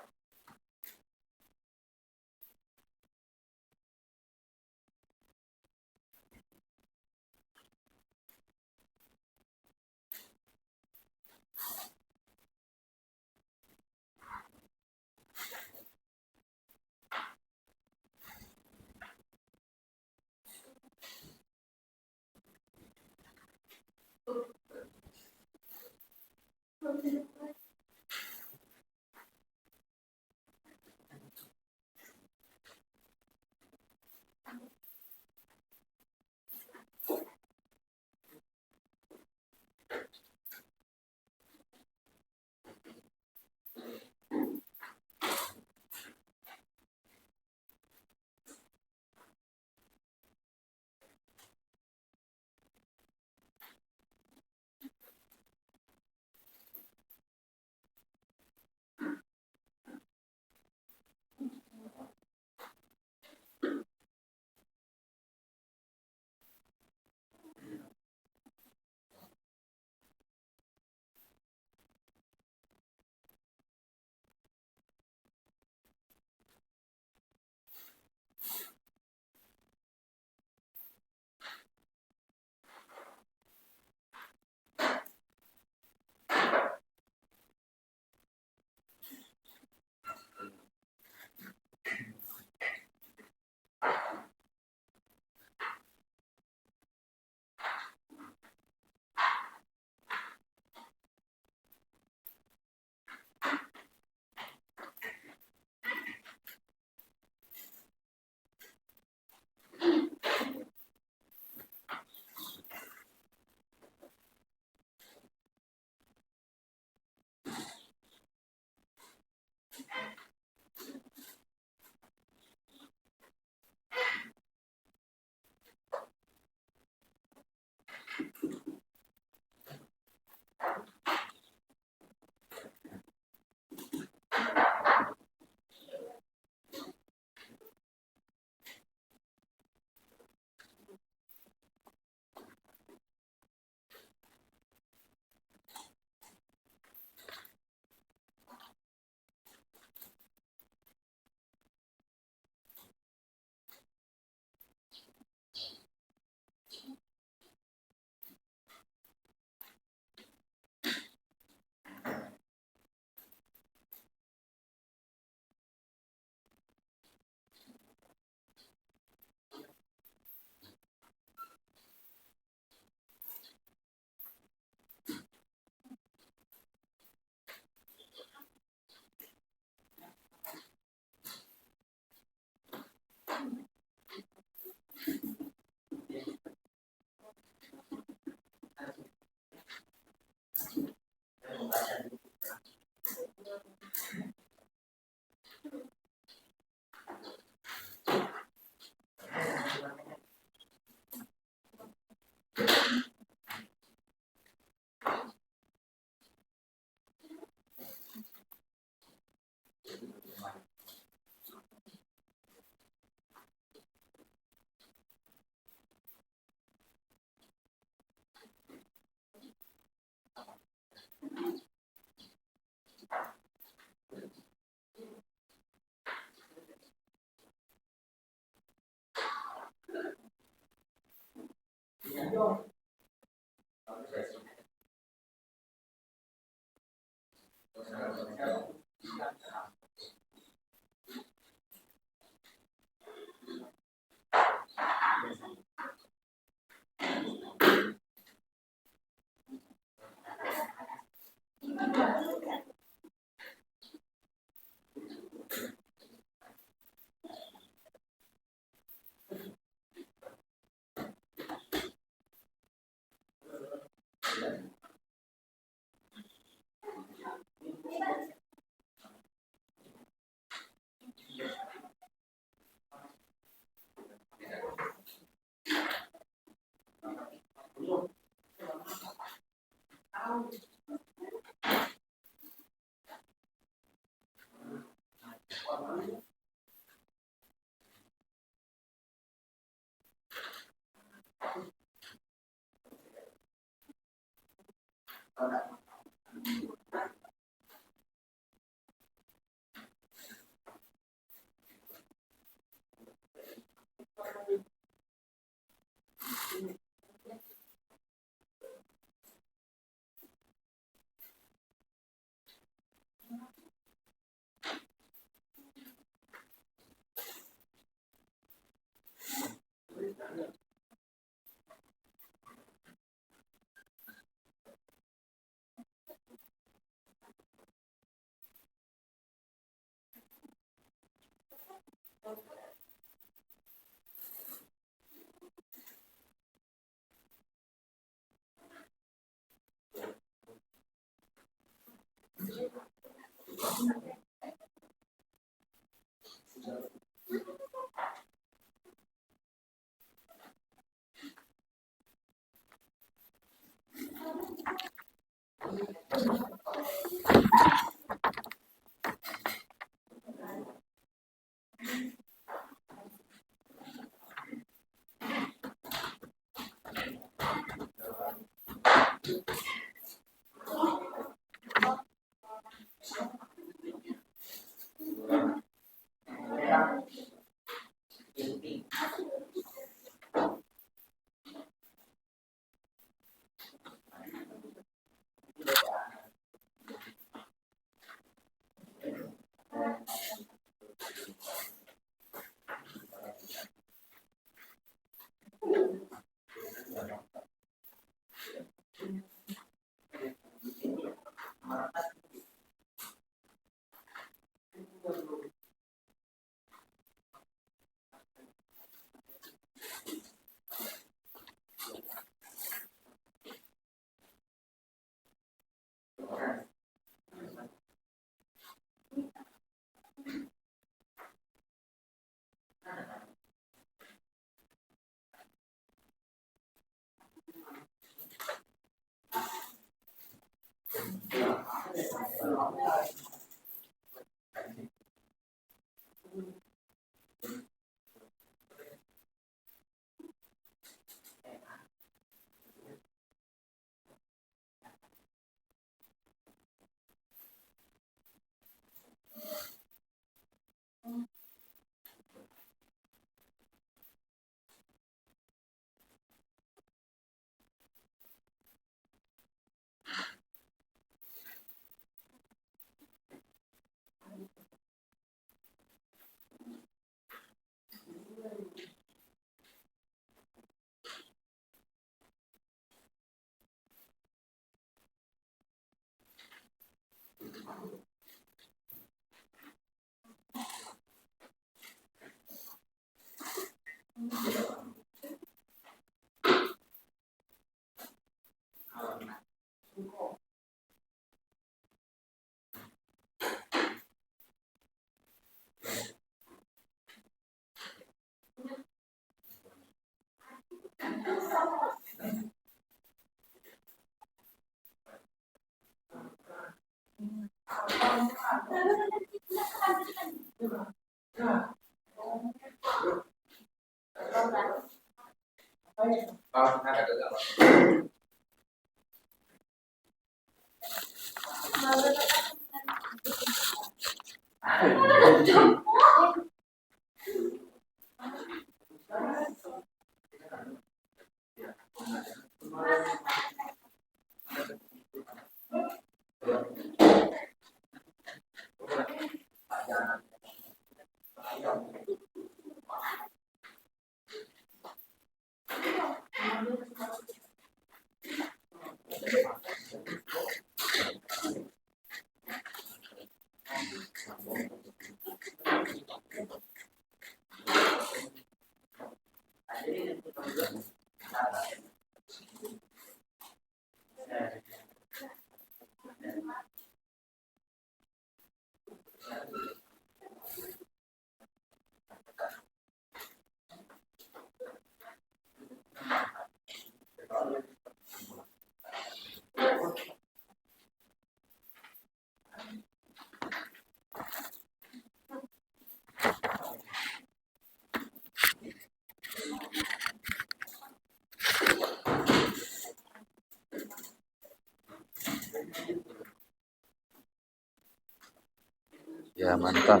Ya, mantap.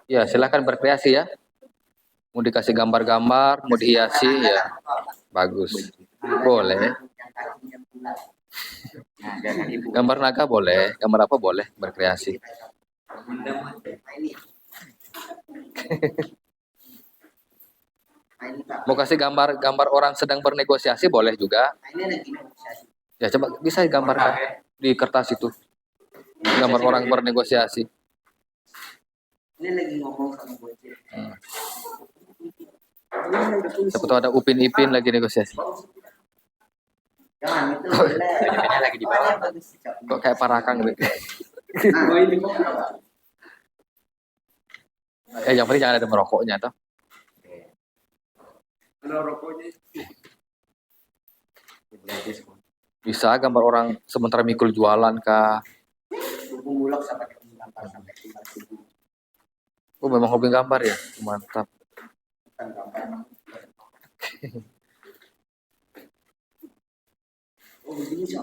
Ya, silakan berkreasi ya. Mau dikasih gambar-gambar, mau dihiasi ya. Bagus. Boleh. Nah, dia kaki bulat. Gambar naga boleh, gambar apa boleh berkreasi. Bunda mah. Nah, ini. Nah, ini Pak. Mau kasih gambar orang sedang bernegosiasi boleh juga. Nah, ini lagi negosiasi. Ya coba bisa digambarkan di kertas itu. Gambar orang bernegosiasi. Ini lagi ngomong sama Gojek. Hmm. Ini udah tulis. Siapa tahu ada Upin Ipin lagi negosiasi. Jangan itu boleh. Lagi di bawah. Bagus. Kok kayak parakang gitu. Nah, ini kok. Yang penting jangan ada merokoknya toh. Ada rokoknya. Gratis kok. Bisa gambar orang sementara mikul jualan kah. Buku mulak sampai ke gambar sampai 5.000. Oh, memang hobi gambar ya. Mantap. Bukan gambar. Oh, begini sih.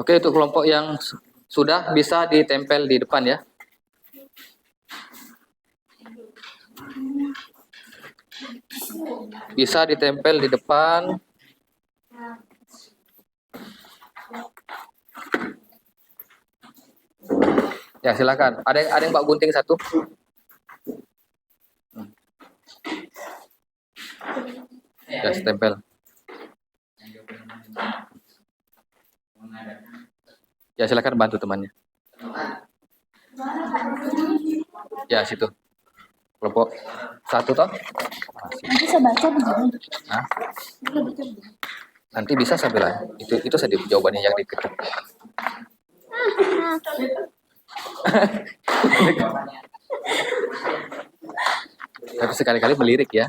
Oke, untuk kelompok yang sudah bisa ditempel di depan ya. Bisa ditempel di depan. Ya, silakan. Ada yang Mbak gunting satu? Ya, setempel. Ya, silakan bantu temannya. Ya, situ. Kelompok satu toh? Nanti saya baca begini. Hah? Nanti bisa saya bilang. Itu saja jawabannya yang diketik. Tapi sekali-kali melirik ya.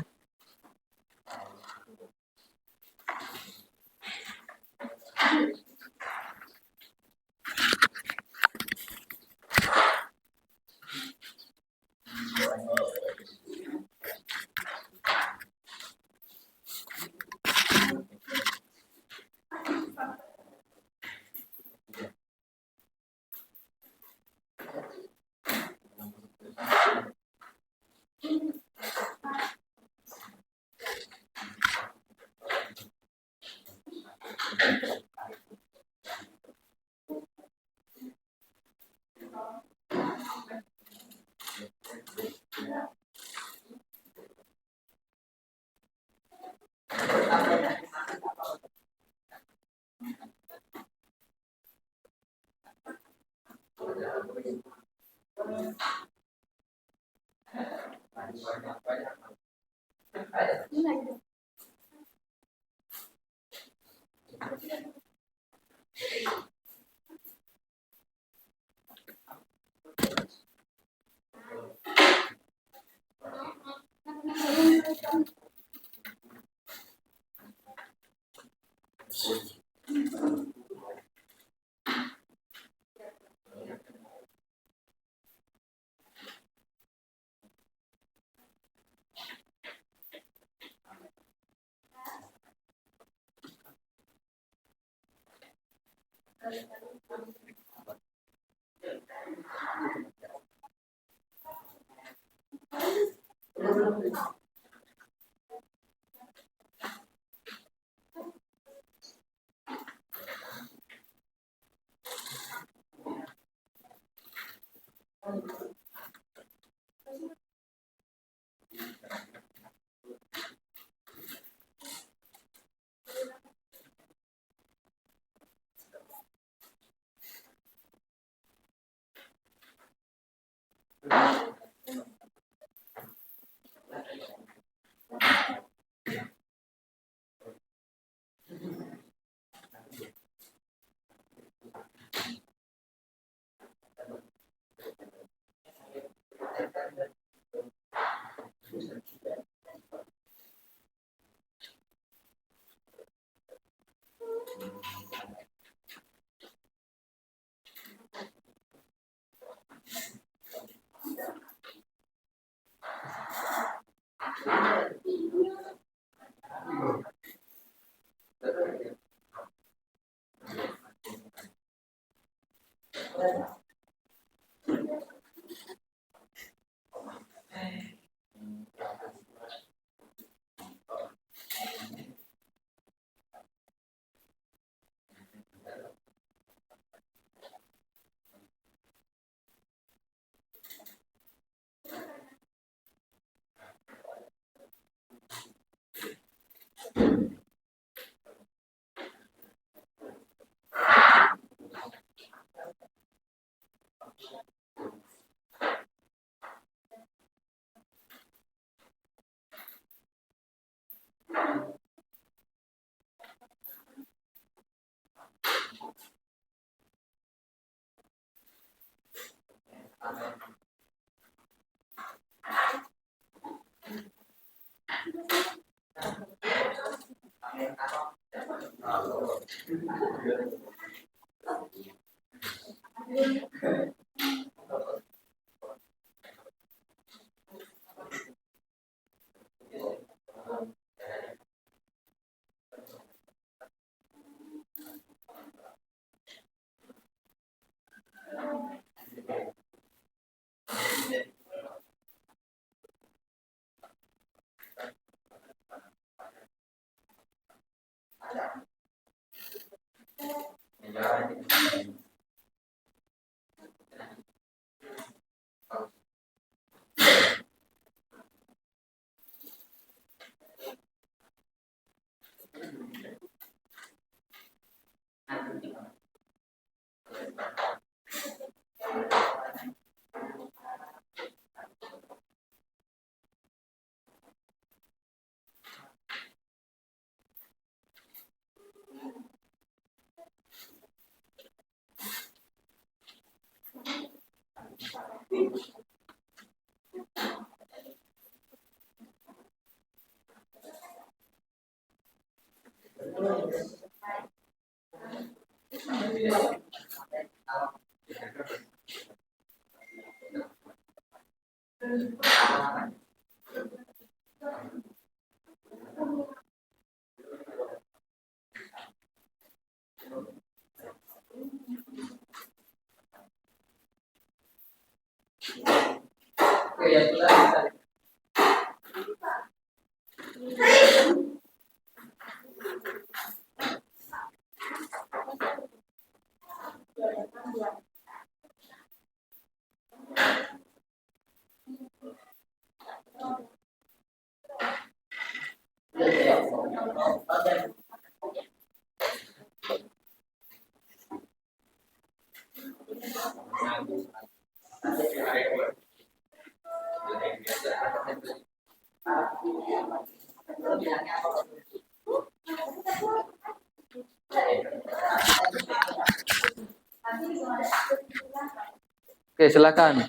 Oke, silakan.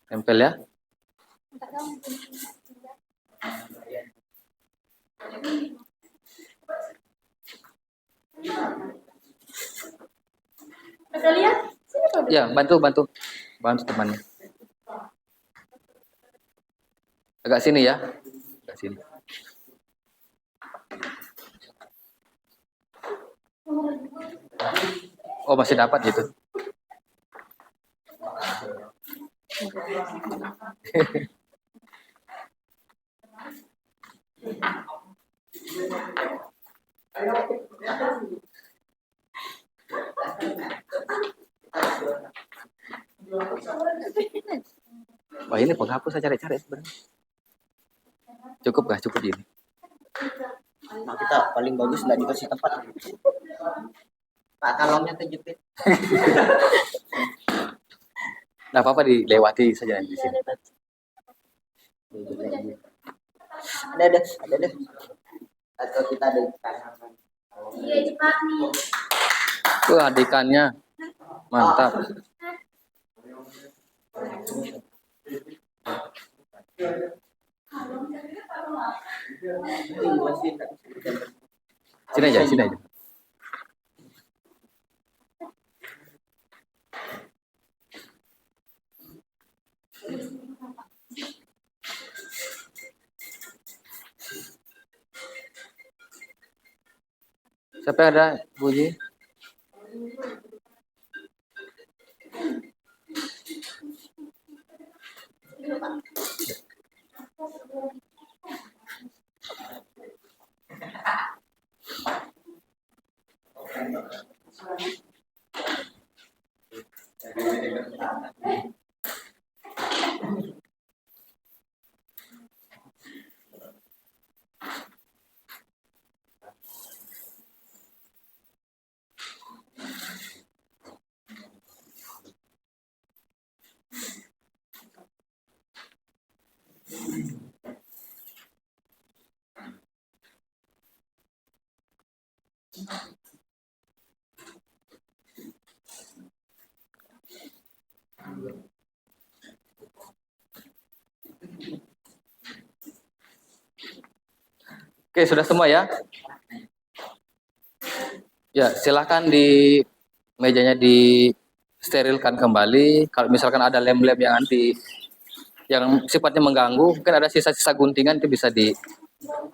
Tempel ya. Ada lihat? Sini Pak. Ya, bantu temannya. Agak sini ya. Agak sini. Oh, masih dapat gitu. Wah, ini penghapus saya cari-cari sebenarnya. Cukup gak? Cukup ini. Nah, kita paling bagus nggak dikasih tempat. Pak kalongnya terjepit. Nah, apa-apa dilewati saja di sini. Ada. Atau kita ada tangan. Iya, cepat nih. Tuh adikannya. Mantap. Sini aja. Siapa ada bunyi? Oke, sudah semua ya? Ya, silakan di mejanya disterilkan kembali. Kalau misalkan ada lem-lem yang sifatnya mengganggu, mungkin ada sisa-sisa guntingan itu bisa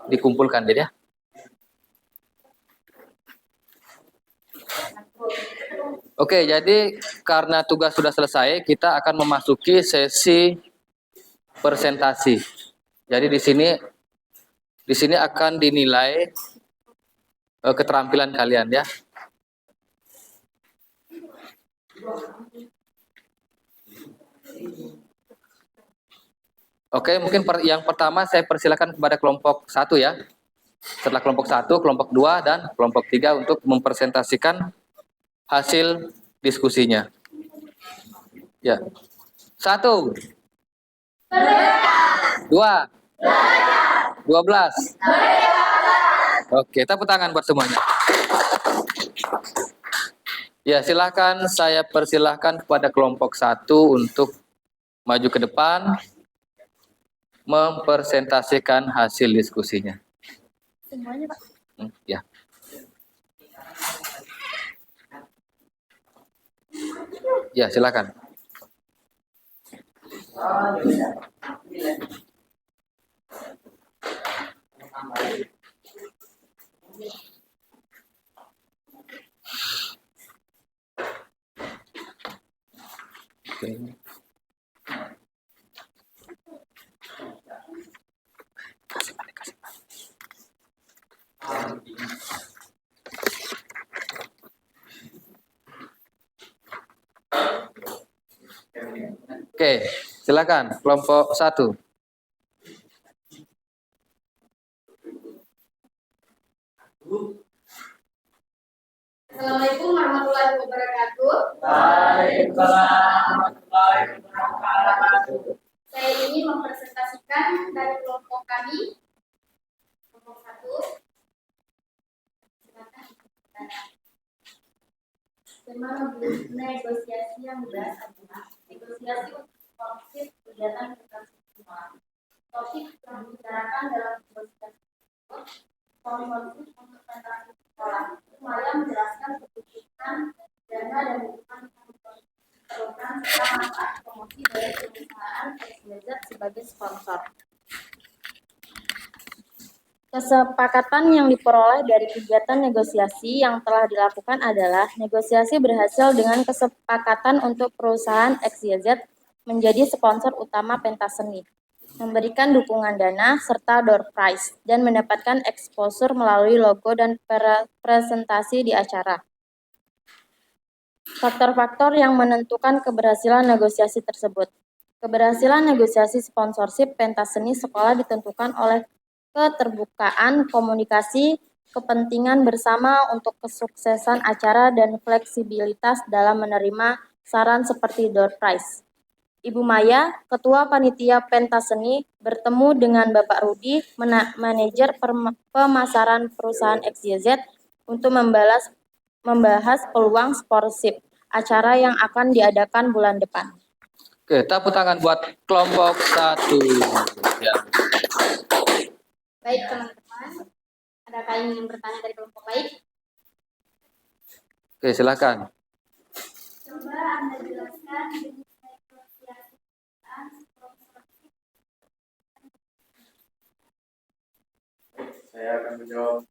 dikumpulkan jadi ya. Oke, jadi karena tugas sudah selesai, kita akan memasuki sesi presentasi. Jadi di sini akan dinilai keterampilan kalian ya. Oke, mungkin yang pertama saya persilakan kepada kelompok 1 ya. Setelah kelompok 1, kelompok 2, dan kelompok 3 untuk mempresentasikan hasil diskusinya. Ya. 1. 2. 12. Oke, tepuk tangan buat semuanya. Ya, silakan saya persilahkan kepada kelompok 1 untuk maju ke depan mempresentasikan hasil diskusinya. Semuanya, Pak. Ya. Ya, silakan. Oke, silakan kelompok 1. Assalamualaikum warahmatullahi wabarakatuh. Waalaikumsalam warahmatullahi wabarakatuh. Saya ingin mempresentasikan dari kelompok kami, kelompok 1. Silakan. Tema negosiasi yang dibahas adalah negosiasi untuk solusi kegiatan kebersamaan. Topik yang dibicarakan dalam negosiasi tersebut solusi untuk penerapan sekolah. Saya menjelaskan kebutuhan dana dan dukungan program serta manfaat promosi dari perusahaan XYZ sebagai sponsor. Kesepakatan yang diperoleh dari kegiatan negosiasi yang telah dilakukan adalah negosiasi berhasil dengan kesepakatan untuk perusahaan XYZ menjadi sponsor utama pentas seni, memberikan dukungan dana serta door prize, dan mendapatkan exposure melalui logo dan presentasi di acara. Faktor-faktor yang menentukan keberhasilan negosiasi tersebut. Keberhasilan negosiasi sponsorship pentas seni sekolah ditentukan oleh keterbukaan komunikasi, kepentingan bersama untuk kesuksesan acara, dan fleksibilitas dalam menerima saran seperti door prize. Ibu Maya, Ketua Panitia Pentas Seni, bertemu dengan Bapak Rudi, manajer pemasaran perusahaan XYZ, untuk membahas peluang sponsorship acara yang akan diadakan bulan depan. Oke, tepuk tangan buat kelompok 1. Ya. Baik teman-teman, adakah yang ingin bertanya dari kelompok lain? Oke, silakan. Coba Anda jelaskan jenis negosiasi sponsorship. Saya akan menjawab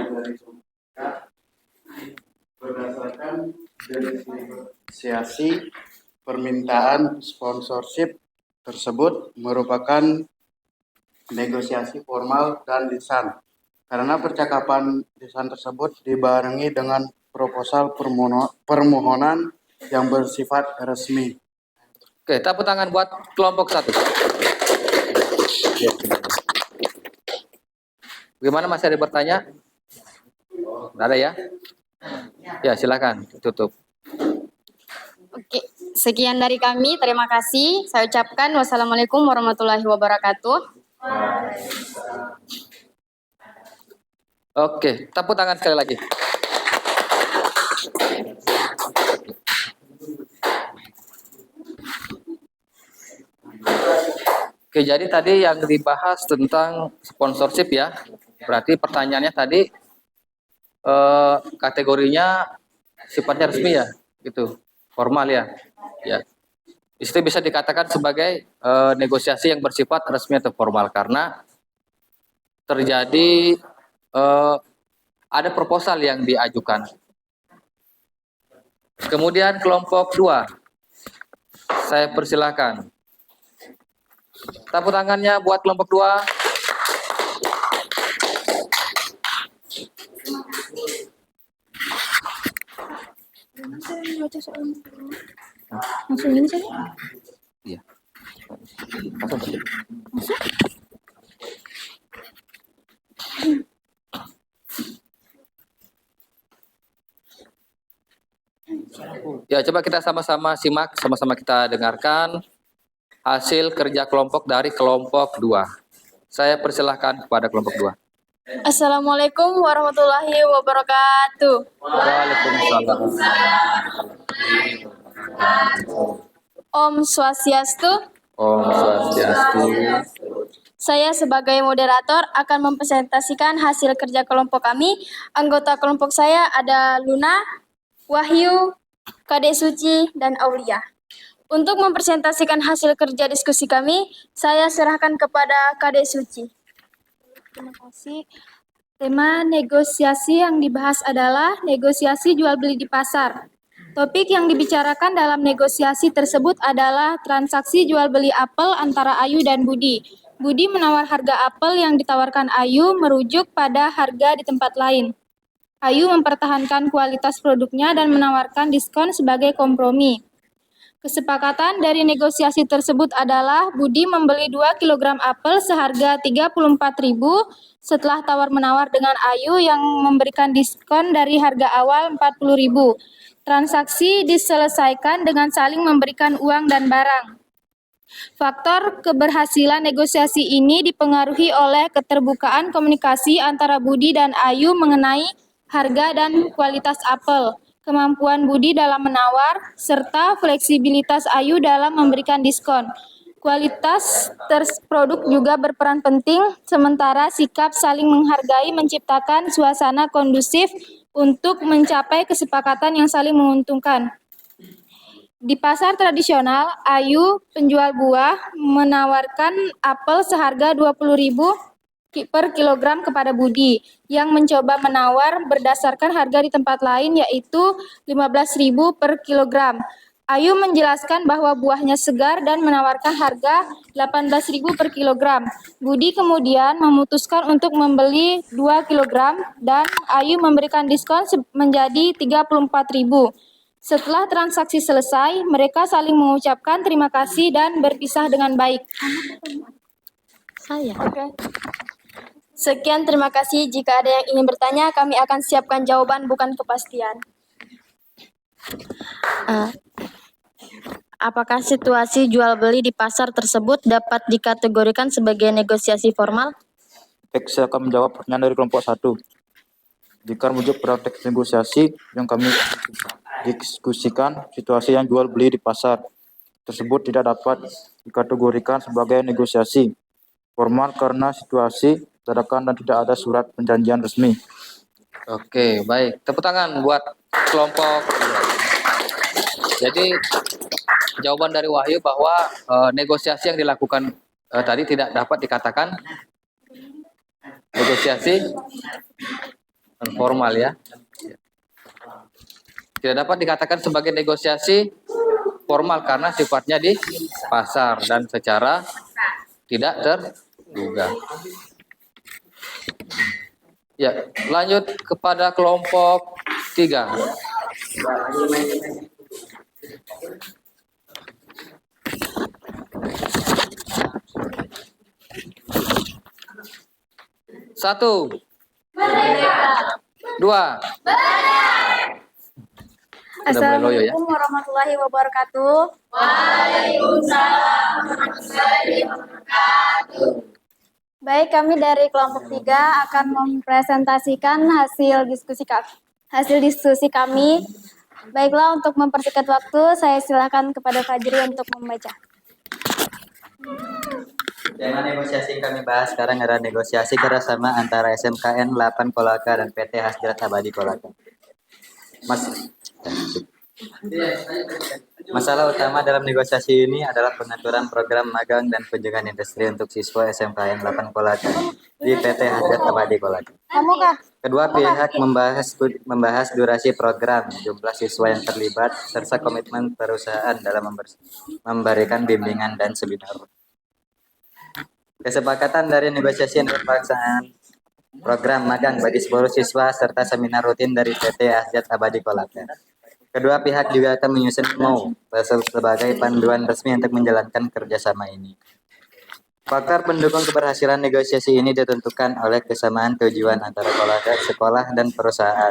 dari Sumka. Berdasarkan jenis negosiasi, permintaan sponsorship tersebut merupakan negosiasi formal dan lisan, karena percakapan lisan tersebut dibarengi dengan proposal permohonan yang bersifat resmi. Oke, tepuk tangan buat kelompok 1. Bagaimana, masih ada bertanya? Nggak ada ya? Ya, silakan tutup. Oke, sekian dari kami. Terima kasih. Saya ucapkan wassalamualaikum warahmatullahi wabarakatuh. Oke, tepuk tangan sekali lagi. Oke, jadi tadi yang dibahas tentang sponsorship ya. Berarti pertanyaannya tadi kategorinya sifatnya resmi ya, gitu, formal ya. Ya. Di situ bisa dikatakan sebagai negosiasi yang bersifat resmi atau formal karena terjadi ada proposal yang diajukan. Kemudian kelompok 2, saya persilakan. Tepuk tangannya buat kelompok 2. Langsung ini saja. Iya. Ya, coba kita sama-sama simak, sama-sama kita dengarkan hasil kerja kelompok dari kelompok 2. Saya persilahkan kepada kelompok 2. Assalamualaikum warahmatullahi wabarakatuh. Waalaikumsalam. Om Swastiastu. Om Swastiastu. Saya sebagai moderator akan mempresentasikan hasil kerja kelompok kami. Anggota kelompok saya ada Luna, Wahyu, Kadek Suci, dan Aulia. Untuk mempresentasikan hasil kerja diskusi kami, saya serahkan kepada Kadek Suci. Terima kasih. Tema negosiasi yang dibahas adalah negosiasi jual beli di pasar. Topik yang dibicarakan dalam negosiasi tersebut adalah transaksi jual beli apel antara Ayu dan Budi. Budi menawar harga apel yang ditawarkan Ayu merujuk pada harga di tempat lain. Ayu mempertahankan kualitas produknya dan menawarkan diskon sebagai kompromi. Kesepakatan dari negosiasi tersebut adalah Budi membeli 2 kg apel seharga 34.000 setelah tawar-menawar dengan Ayu yang memberikan diskon dari harga awal 40.000. Transaksi diselesaikan dengan saling memberikan uang dan barang. Faktor keberhasilan negosiasi ini dipengaruhi oleh keterbukaan komunikasi antara Budi dan Ayu mengenai harga dan kualitas apel, kemampuan Budi dalam menawar, serta fleksibilitas Ayu dalam memberikan diskon. Kualitas produk juga berperan penting, sementara sikap saling menghargai menciptakan suasana kondusif untuk mencapai kesepakatan yang saling menguntungkan. Di pasar tradisional, Ayu, penjual buah, menawarkan apel seharga 20.000 per kilogram kepada Budi yang mencoba menawar berdasarkan harga di tempat lain yaitu 15.000 per kilogram. Ayu menjelaskan bahwa buahnya segar dan menawarkan harga 18.000 per kilogram. Budi kemudian memutuskan untuk membeli 2 kilogram dan Ayu memberikan diskon menjadi 34.000. Setelah transaksi selesai, mereka saling mengucapkan terima kasih dan berpisah dengan baik. Saya. Oke. Sekian, terima kasih. Jika ada yang ingin bertanya, kami akan siapkan jawaban bukan kepastian. Apakah situasi jual beli di pasar tersebut dapat dikategorikan sebagai negosiasi formal? Saya akan menjawab pertanyaan dari kelompok 1. Jika merujuk pada teks negosiasi yang kami diskusikan, situasi yang jual beli di pasar tersebut tidak dapat dikategorikan sebagai negosiasi formal karena situasi dadakan dan tidak ada surat perjanjian resmi. Oke, baik. Tepuk tangan buat kelompok. Jadi jawaban dari Wahyu bahwa negosiasi yang dilakukan tadi tidak dapat dikatakan negosiasi formal ya. Tidak dapat dikatakan sebagai negosiasi formal karena sifatnya di pasar dan secara tidak terduga. Ya, lanjut kepada kelompok 3. Satu. Dua. Assalamualaikum warahmatullahi wabarakatuh. Waalaikumsalam warahmatullahi wabarakatuh. Baik, kami dari kelompok 3 akan mempresentasikan hasil diskusi kami. Baiklah, untuk mempersingkat waktu, saya silakan kepada Fajri untuk membaca. Tema negosiasi yang kami bahas sekarang adalah negosiasi kerjasama antara SMKN 8 Kolaka dan PT Hasjat Abadi Kolaka. Masalah utama dalam negosiasi ini adalah pengaturan program magang dan kunjungan industri untuk siswa SMKN 8 Kolaka di PT Hasjat Abadi Kolaka. Kedua pihak membahas durasi program, jumlah siswa yang terlibat, serta komitmen perusahaan dalam memberikan bimbingan dan seminar. Kesepakatan dari negosiasi adalah pelaksanaan program magang bagi seluruh siswa serta seminar rutin dari PT Hasjat Abadi Kolaka. Kedua pihak juga akan menyusun MOU sebagai panduan resmi untuk menjalankan kerjasama ini. Faktor pendukung keberhasilan negosiasi ini ditentukan oleh kesamaan tujuan antara Kolaka, sekolah, dan perusahaan.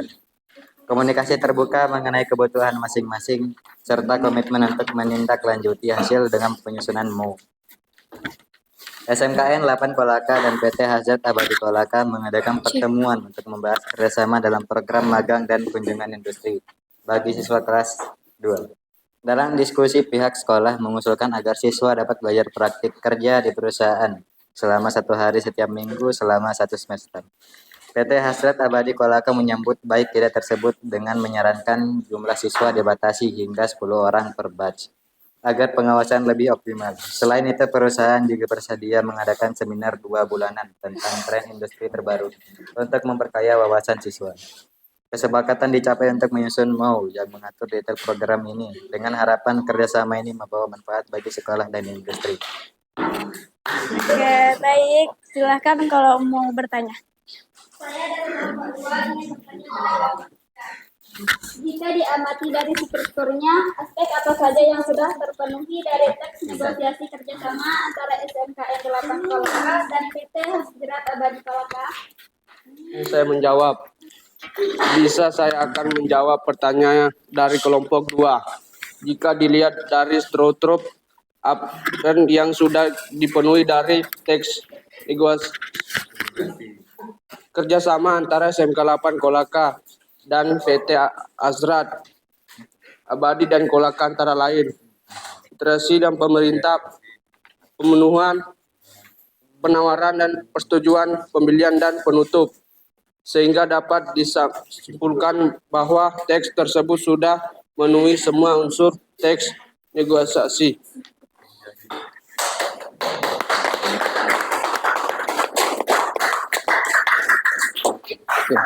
Komunikasi terbuka mengenai kebutuhan masing-masing, serta komitmen untuk menindaklanjuti hasil dengan penyusunan MOU. SMKN 8 Kolaka dan PT Hasjat Abadi Kolaka mengadakan pertemuan untuk membahas kerjasama dalam program magang dan kunjungan industri bagi siswa kelas 2. Dalam diskusi, pihak sekolah mengusulkan agar siswa dapat belajar praktik kerja di perusahaan selama 1 hari setiap minggu selama 1 semester. PT Hasjat Abadi Kolaka menyambut baik ide tersebut dengan menyarankan jumlah siswa dibatasi hingga 10 orang per batch agar pengawasan lebih optimal. Selain itu, perusahaan juga bersedia mengadakan seminar 2 bulanan tentang tren industri terbaru untuk memperkaya wawasan siswa. Kesepakatan dicapai untuk menyusun MOU yang mengatur detail program ini dengan harapan kerjasama ini membawa manfaat bagi sekolah dan industri. Oke, baik. Silakan kalau mau bertanya. Saya dari kelompok 2 ingin bertanya. Jika diamati dari strukturnya, aspek apa saja yang sudah terpenuhi dari teks negosiasi kerjasama antara SMKN 8 Kolaka dan PT Hasjat Abadi Kolaka? Saya menjawab. Saya akan menjawab pertanyaan dari kelompok 2. Jika dilihat dari struktur yang sudah dipenuhi dari teks negosiasi kerjasama antara SMK 8 Kolaka dan PT Hasjat Abadi dan Kolaka antara lain, Tresi dan pemerintah, pemenuhan, penawaran dan persetujuan pembelian dan penutup, sehingga dapat disimpulkan bahwa teks tersebut sudah memenuhi semua unsur teks negosiasi. Oke.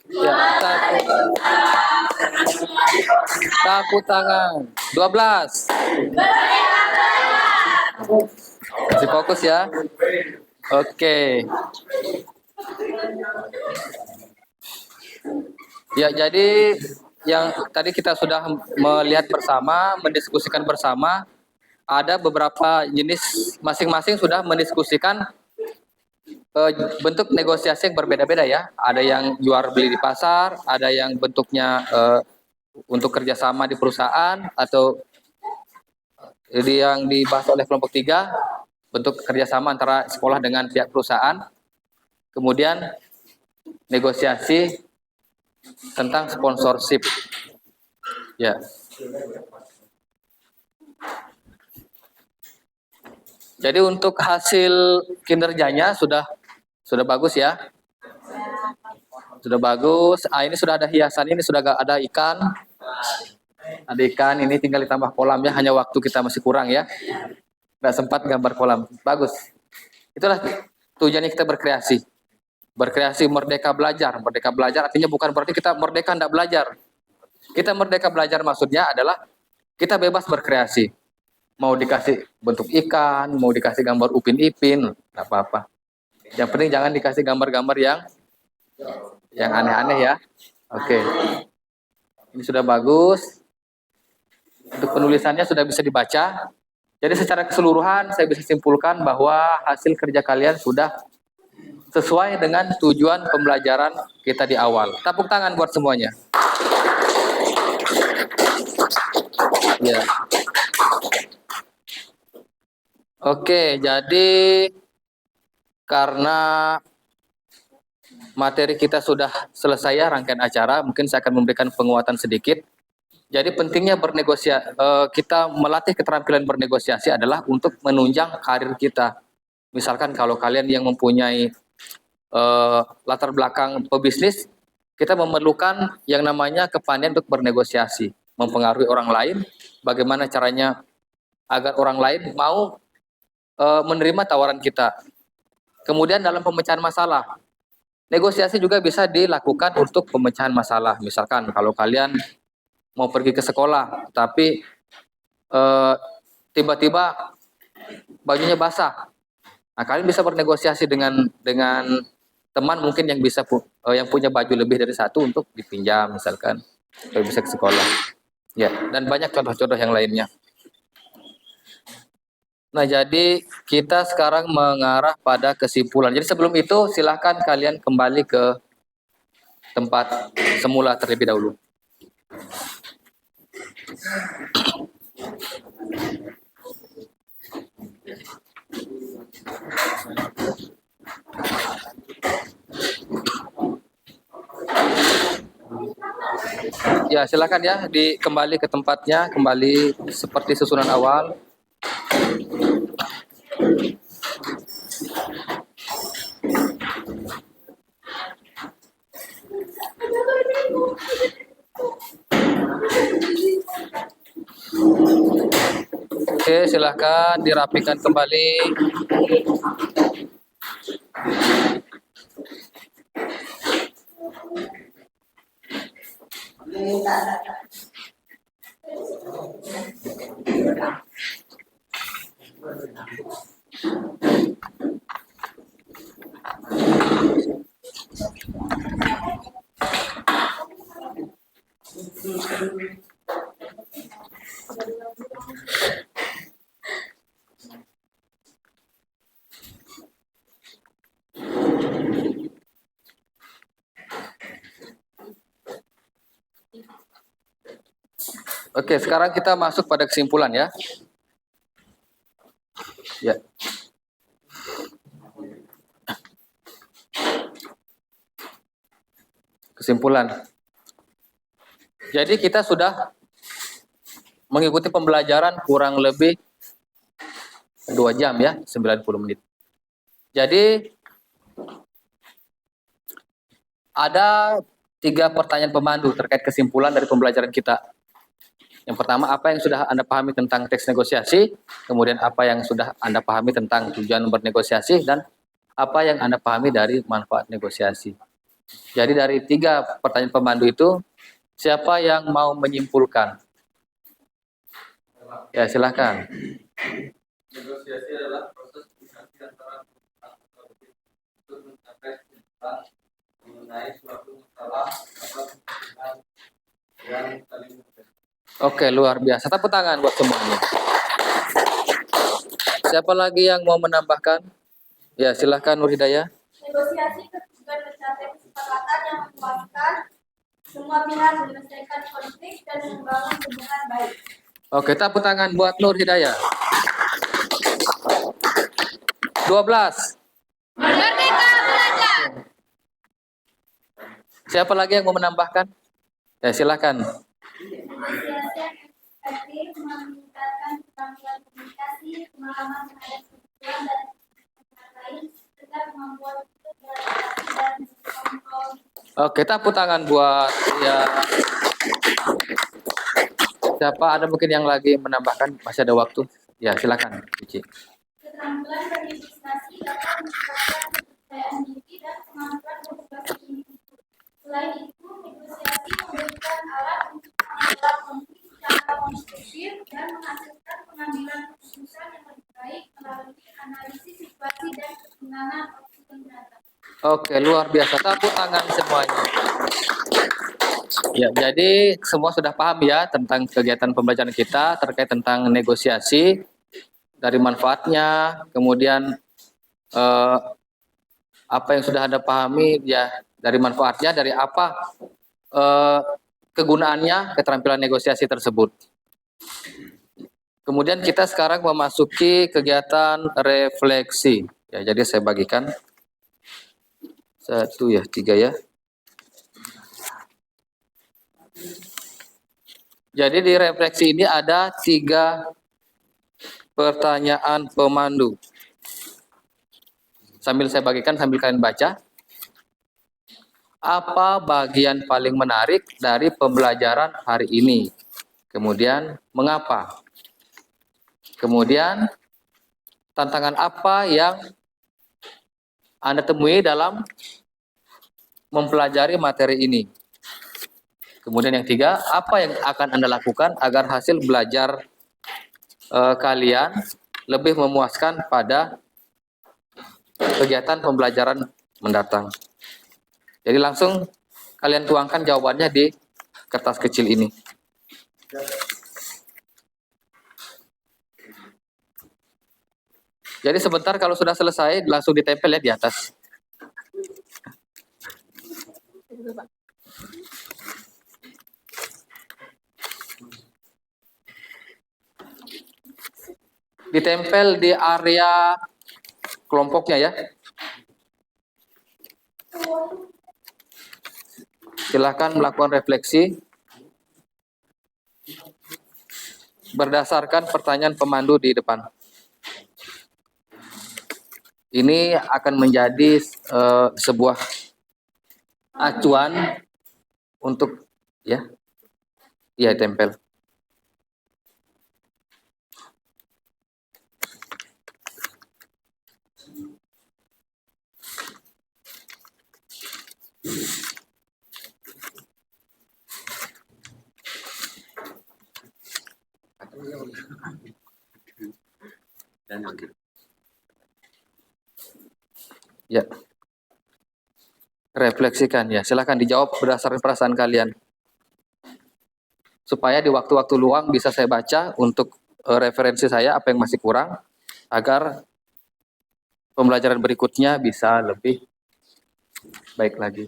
Ya, tepuk tangan. 12. Masih fokus ya. Oke. Ya, jadi yang tadi kita sudah melihat bersama, mendiskusikan bersama, ada beberapa jenis, masing-masing sudah mendiskusikan bentuk negosiasi yang berbeda-beda ya. Ada yang jual beli di pasar, ada yang bentuknya untuk kerjasama di perusahaan, atau yang dibahas oleh kelompok 3, bentuk kerjasama antara sekolah dengan pihak perusahaan. Kemudian negosiasi tentang sponsorship. Ya. Jadi untuk hasil kinerjanya sudah bagus ya. Sudah bagus. Ini sudah ada hiasan, ini sudah ada ikan. Ada ikan, ini tinggal ditambah kolamnya, hanya waktu kita masih kurang ya. Nggak sempat gambar kolam. Bagus. Itulah tujuannya kita berkreasi. Berkreasi merdeka belajar. Merdeka belajar artinya bukan berarti kita merdeka tidak belajar. Kita merdeka belajar maksudnya adalah kita bebas berkreasi. Mau dikasih bentuk ikan, mau dikasih gambar Upin Ipin, nggak apa-apa. Yang penting jangan dikasih gambar-gambar yang aneh-aneh ya. Oke. Ini sudah bagus. Untuk penulisannya sudah bisa dibaca. Jadi secara keseluruhan saya bisa simpulkan bahwa hasil kerja kalian sudah sesuai dengan tujuan pembelajaran kita di awal. Tepuk tangan buat semuanya. Ya. Oke, jadi karena materi kita sudah selesai ya, rangkaian acara, mungkin saya akan memberikan penguatan sedikit. Jadi pentingnya bernegosiasi, kita melatih keterampilan bernegosiasi adalah untuk menunjang karir kita. Misalkan kalau kalian yang mempunyai latar belakang pebisnis, kita memerlukan yang namanya kepandaian untuk bernegosiasi, mempengaruhi orang lain, bagaimana caranya agar orang lain mau menerima tawaran kita. Kemudian dalam pemecahan masalah, negosiasi juga bisa dilakukan untuk pemecahan masalah. Misalkan kalau kalian mau pergi ke sekolah, tapi tiba-tiba bajunya basah, nah kalian bisa bernegosiasi dengan teman mungkin yang bisa yang punya baju lebih dari satu untuk dipinjam misalkan, supaya bisa ke sekolah. Ya, dan banyak contoh-contoh yang lainnya. Nah, jadi kita sekarang mengarah pada kesimpulan. Jadi sebelum itu silahkan kalian kembali ke tempat semula terlebih dahulu. Ya, silakan ya, kembali ke tempatnya, kembali seperti susunan awal. Oke, silakan dirapikan kembali. Oke, sekarang kita masuk pada kesimpulan ya. Ya. Kesimpulan. Jadi kita sudah mengikuti pembelajaran kurang lebih 2 jam ya, 90 menit. Jadi ada 3 pertanyaan pemandu terkait kesimpulan dari pembelajaran kita. Yang pertama, apa yang sudah Anda pahami tentang teks negosiasi, kemudian apa yang sudah Anda pahami tentang tujuan bernegosiasi, dan apa yang Anda pahami dari manfaat negosiasi. Jadi dari 3 pertanyaan pemandu itu, siapa yang mau menyimpulkan? Ya, silakan. Negosiasi adalah proses komunikasi antara untuk mencapai kesepakatan mengenai suatu masalah atau kepentingan yang saling berbeda. Oke, luar biasa. Tepuk tangan buat semuanya. Siapa lagi yang mau menambahkan? Ya, silakan Nur Hidayah. Negosiasi tujuan mencapai kesepakatan yang memuaskan semua pihak, menyelesaikan konflik dan membangun hubungan baik. Oke, tepuk tangan buat Nur Hidayah. 12. Merdeka belajar. Siapa lagi yang mau menambahkan? Ya, silakan. Negosiasi yang efektif meningkatkan keterampilan komunikasi, pemahaman terhadap kebutuhan dan kepentingan lain, serta kemampuan untuk beradaptasi dan kontrol. Oke, tepuk tangan buat ya. Siapa ada mungkin yang lagi menambahkan? Masih ada waktu. Ya, silakan, Cici. Keterampilan bernegosiasi dapat meningkatkan kepercayaan diri dan kemampuan bertugas individu. Selain itu, negosiasi memberikan alat untuk mengelola konflik secara konstruktif dan menghasilkan pengambilan keputusan yang lebih baik melalui analisis situasi dan pertimbangan opsi penjelasan. Oke, luar biasa. Tepuk tangan semuanya. Ya, jadi semua sudah paham ya tentang kegiatan pembelajaran kita terkait tentang negosiasi, dari manfaatnya, kemudian apa yang sudah Anda pahami ya dari manfaatnya, dari apa kegunaannya keterampilan negosiasi tersebut. Kemudian kita sekarang memasuki kegiatan refleksi. Ya, jadi saya bagikan 1 ya, 3 ya. Jadi di refleksi ini ada 3 pertanyaan pemandu. Sambil saya bagikan, sambil kalian baca. Apa bagian paling menarik dari pembelajaran hari ini? Kemudian, mengapa? Kemudian, tantangan apa yang Anda temui dalam mempelajari materi ini? Kemudian yang 3, apa yang akan Anda lakukan agar hasil belajar kalian lebih memuaskan pada kegiatan pembelajaran mendatang? Jadi langsung kalian tuangkan jawabannya di kertas kecil ini. Jadi sebentar kalau sudah selesai langsung ditempel ya di atas. Ditempel di area kelompoknya ya. Silakan melakukan refleksi berdasarkan pertanyaan pemandu di depan. Ini akan menjadi sebuah acuan untuk ya tempel. Ya. Refleksikan ya. Silakan dijawab berdasarkan perasaan kalian. Supaya di waktu-waktu luang bisa saya baca untuk referensi saya apa yang masih kurang agar pembelajaran berikutnya bisa lebih baik lagi.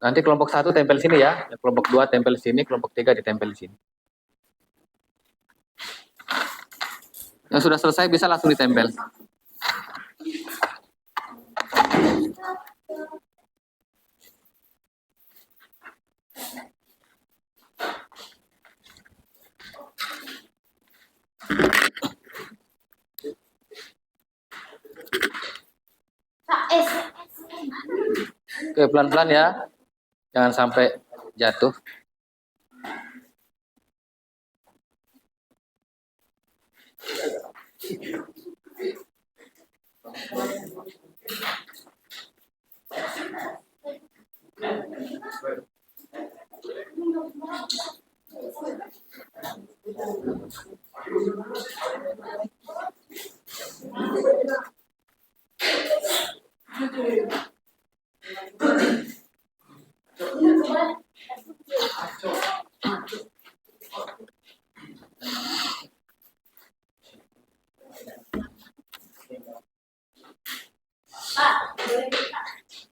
Nanti kelompok 1 tempel sini ya, kelompok 2 tempel sini, kelompok 3 ditempel di sini. Yang sudah selesai bisa langsung ditempel. Oke, pelan-pelan ya. Jangan sampai jatuh.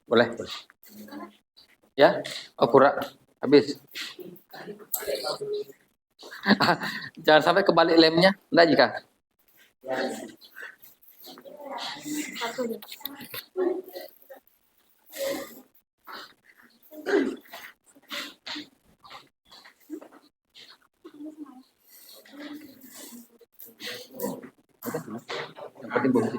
Boleh, boleh. Ya, oh pura, habis. Jangan sampai kebalik lemnya, enggak Jika? Yang penting bungkus.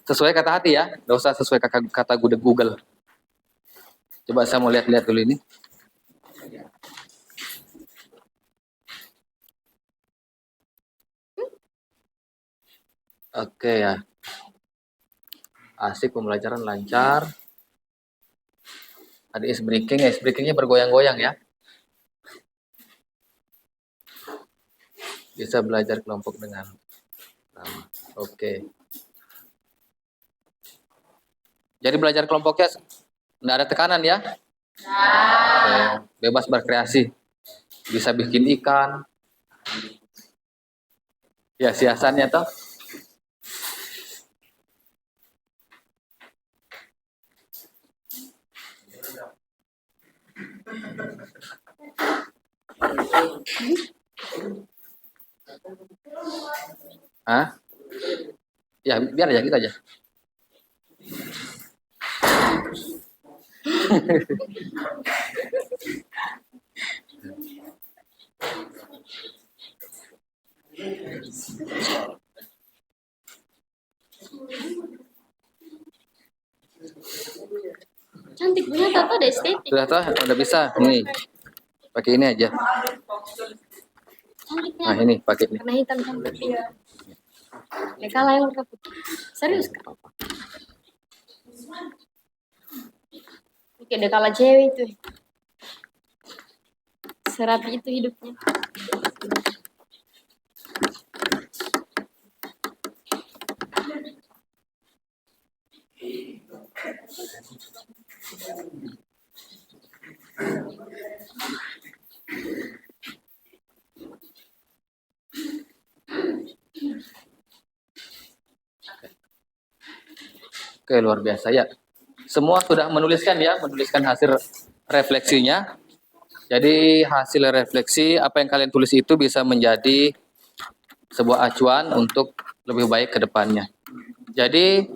Sesuai kata hati ya, nggak usah sesuai kata Google. Coba saya mau lihat-lihat dulu ini. Oke ya. Asik, pembelajaran lancar. Ada ice breakingnya bergoyang-goyang ya. Bisa belajar kelompok dengan lama. Oke. Jadi belajar kelompoknya enggak ada tekanan ya? Oke. Bebas berkreasi. Bisa bikin ikan. Ya, siasannya toh. Hah? Ya, biar aja gitu aja. Cantik punya Tato ada estetik. Sudah toh, udah bisa. Nih. Pakai ini aja. Cantiknya. Nah, ini pakai ini. Karena hitam cantik. Iya. Mereka lain warna putih. Serius Kak? Oke, deh kalau cewek itu. Serapi itu hidupnya. Oke, luar biasa ya. Semua sudah menuliskan ya, menuliskan hasil refleksinya. Jadi hasil refleksi apa yang kalian tulis itu bisa menjadi sebuah acuan untuk lebih baik ke depannya. Jadi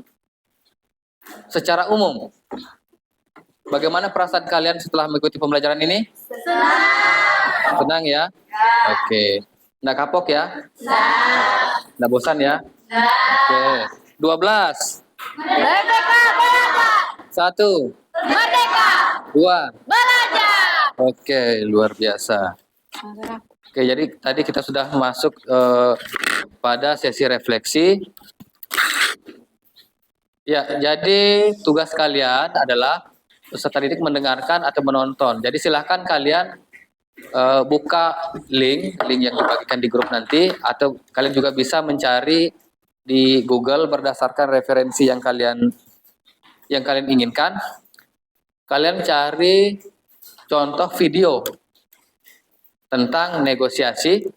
secara umum, bagaimana perasaan kalian setelah mengikuti pembelajaran ini? Senang. Senang ya? Oke. Nggak kapok ya? Nggak bosan ya? Oke. 12. Merdeka belajar. 1. Merdeka 2. belajar. Oke, luar biasa. Oke, jadi tadi kita sudah masuk pada sesi refleksi. Ya, jadi tugas kalian adalah peserta didik mendengarkan atau menonton. Jadi silahkan kalian buka link yang dibagikan di grup nanti, atau kalian juga bisa mencari di Google berdasarkan referensi yang kalian inginkan. Kalian cari contoh video tentang negosiasi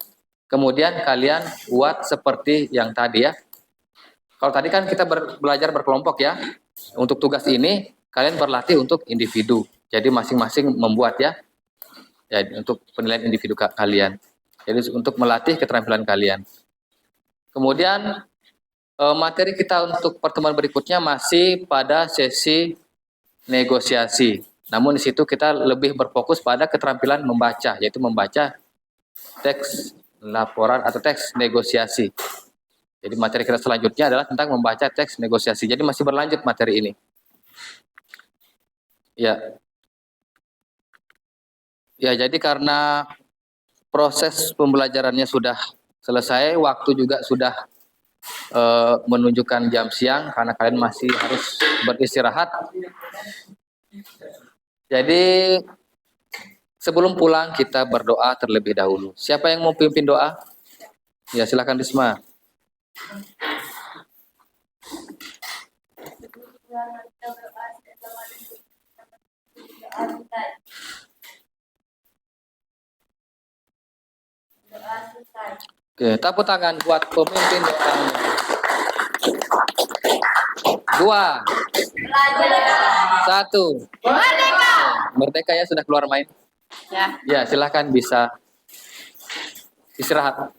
Kemudian kalian buat seperti yang tadi ya. Kalau tadi kan kita belajar berkelompok ya. Untuk tugas ini kalian berlatih untuk individu. Jadi masing-masing membuat ya. Jadi untuk penilaian individu kalian. Jadi untuk melatih keterampilan kalian. Kemudian materi kita untuk pertemuan berikutnya masih pada sesi negosiasi. Namun di situ kita lebih berfokus pada keterampilan membaca, yaitu membaca teks laporan atau teks negosiasi. Jadi materi kita selanjutnya adalah tentang membaca teks negosiasi. Jadi masih berlanjut materi ini. Ya. Ya, jadi karena proses pembelajarannya sudah selesai, waktu juga sudah menunjukkan jam siang karena kalian masih harus beristirahat. Jadi sebelum pulang kita berdoa terlebih dahulu. Siapa yang mau pimpin doa? Ya, silakan Risma. Oke, tepuk tangan buat pemimpin doanya. 2, 1. Merdeka. Merdeka ya, sudah keluar main? Ya. Ya, silakan bisa istirahat.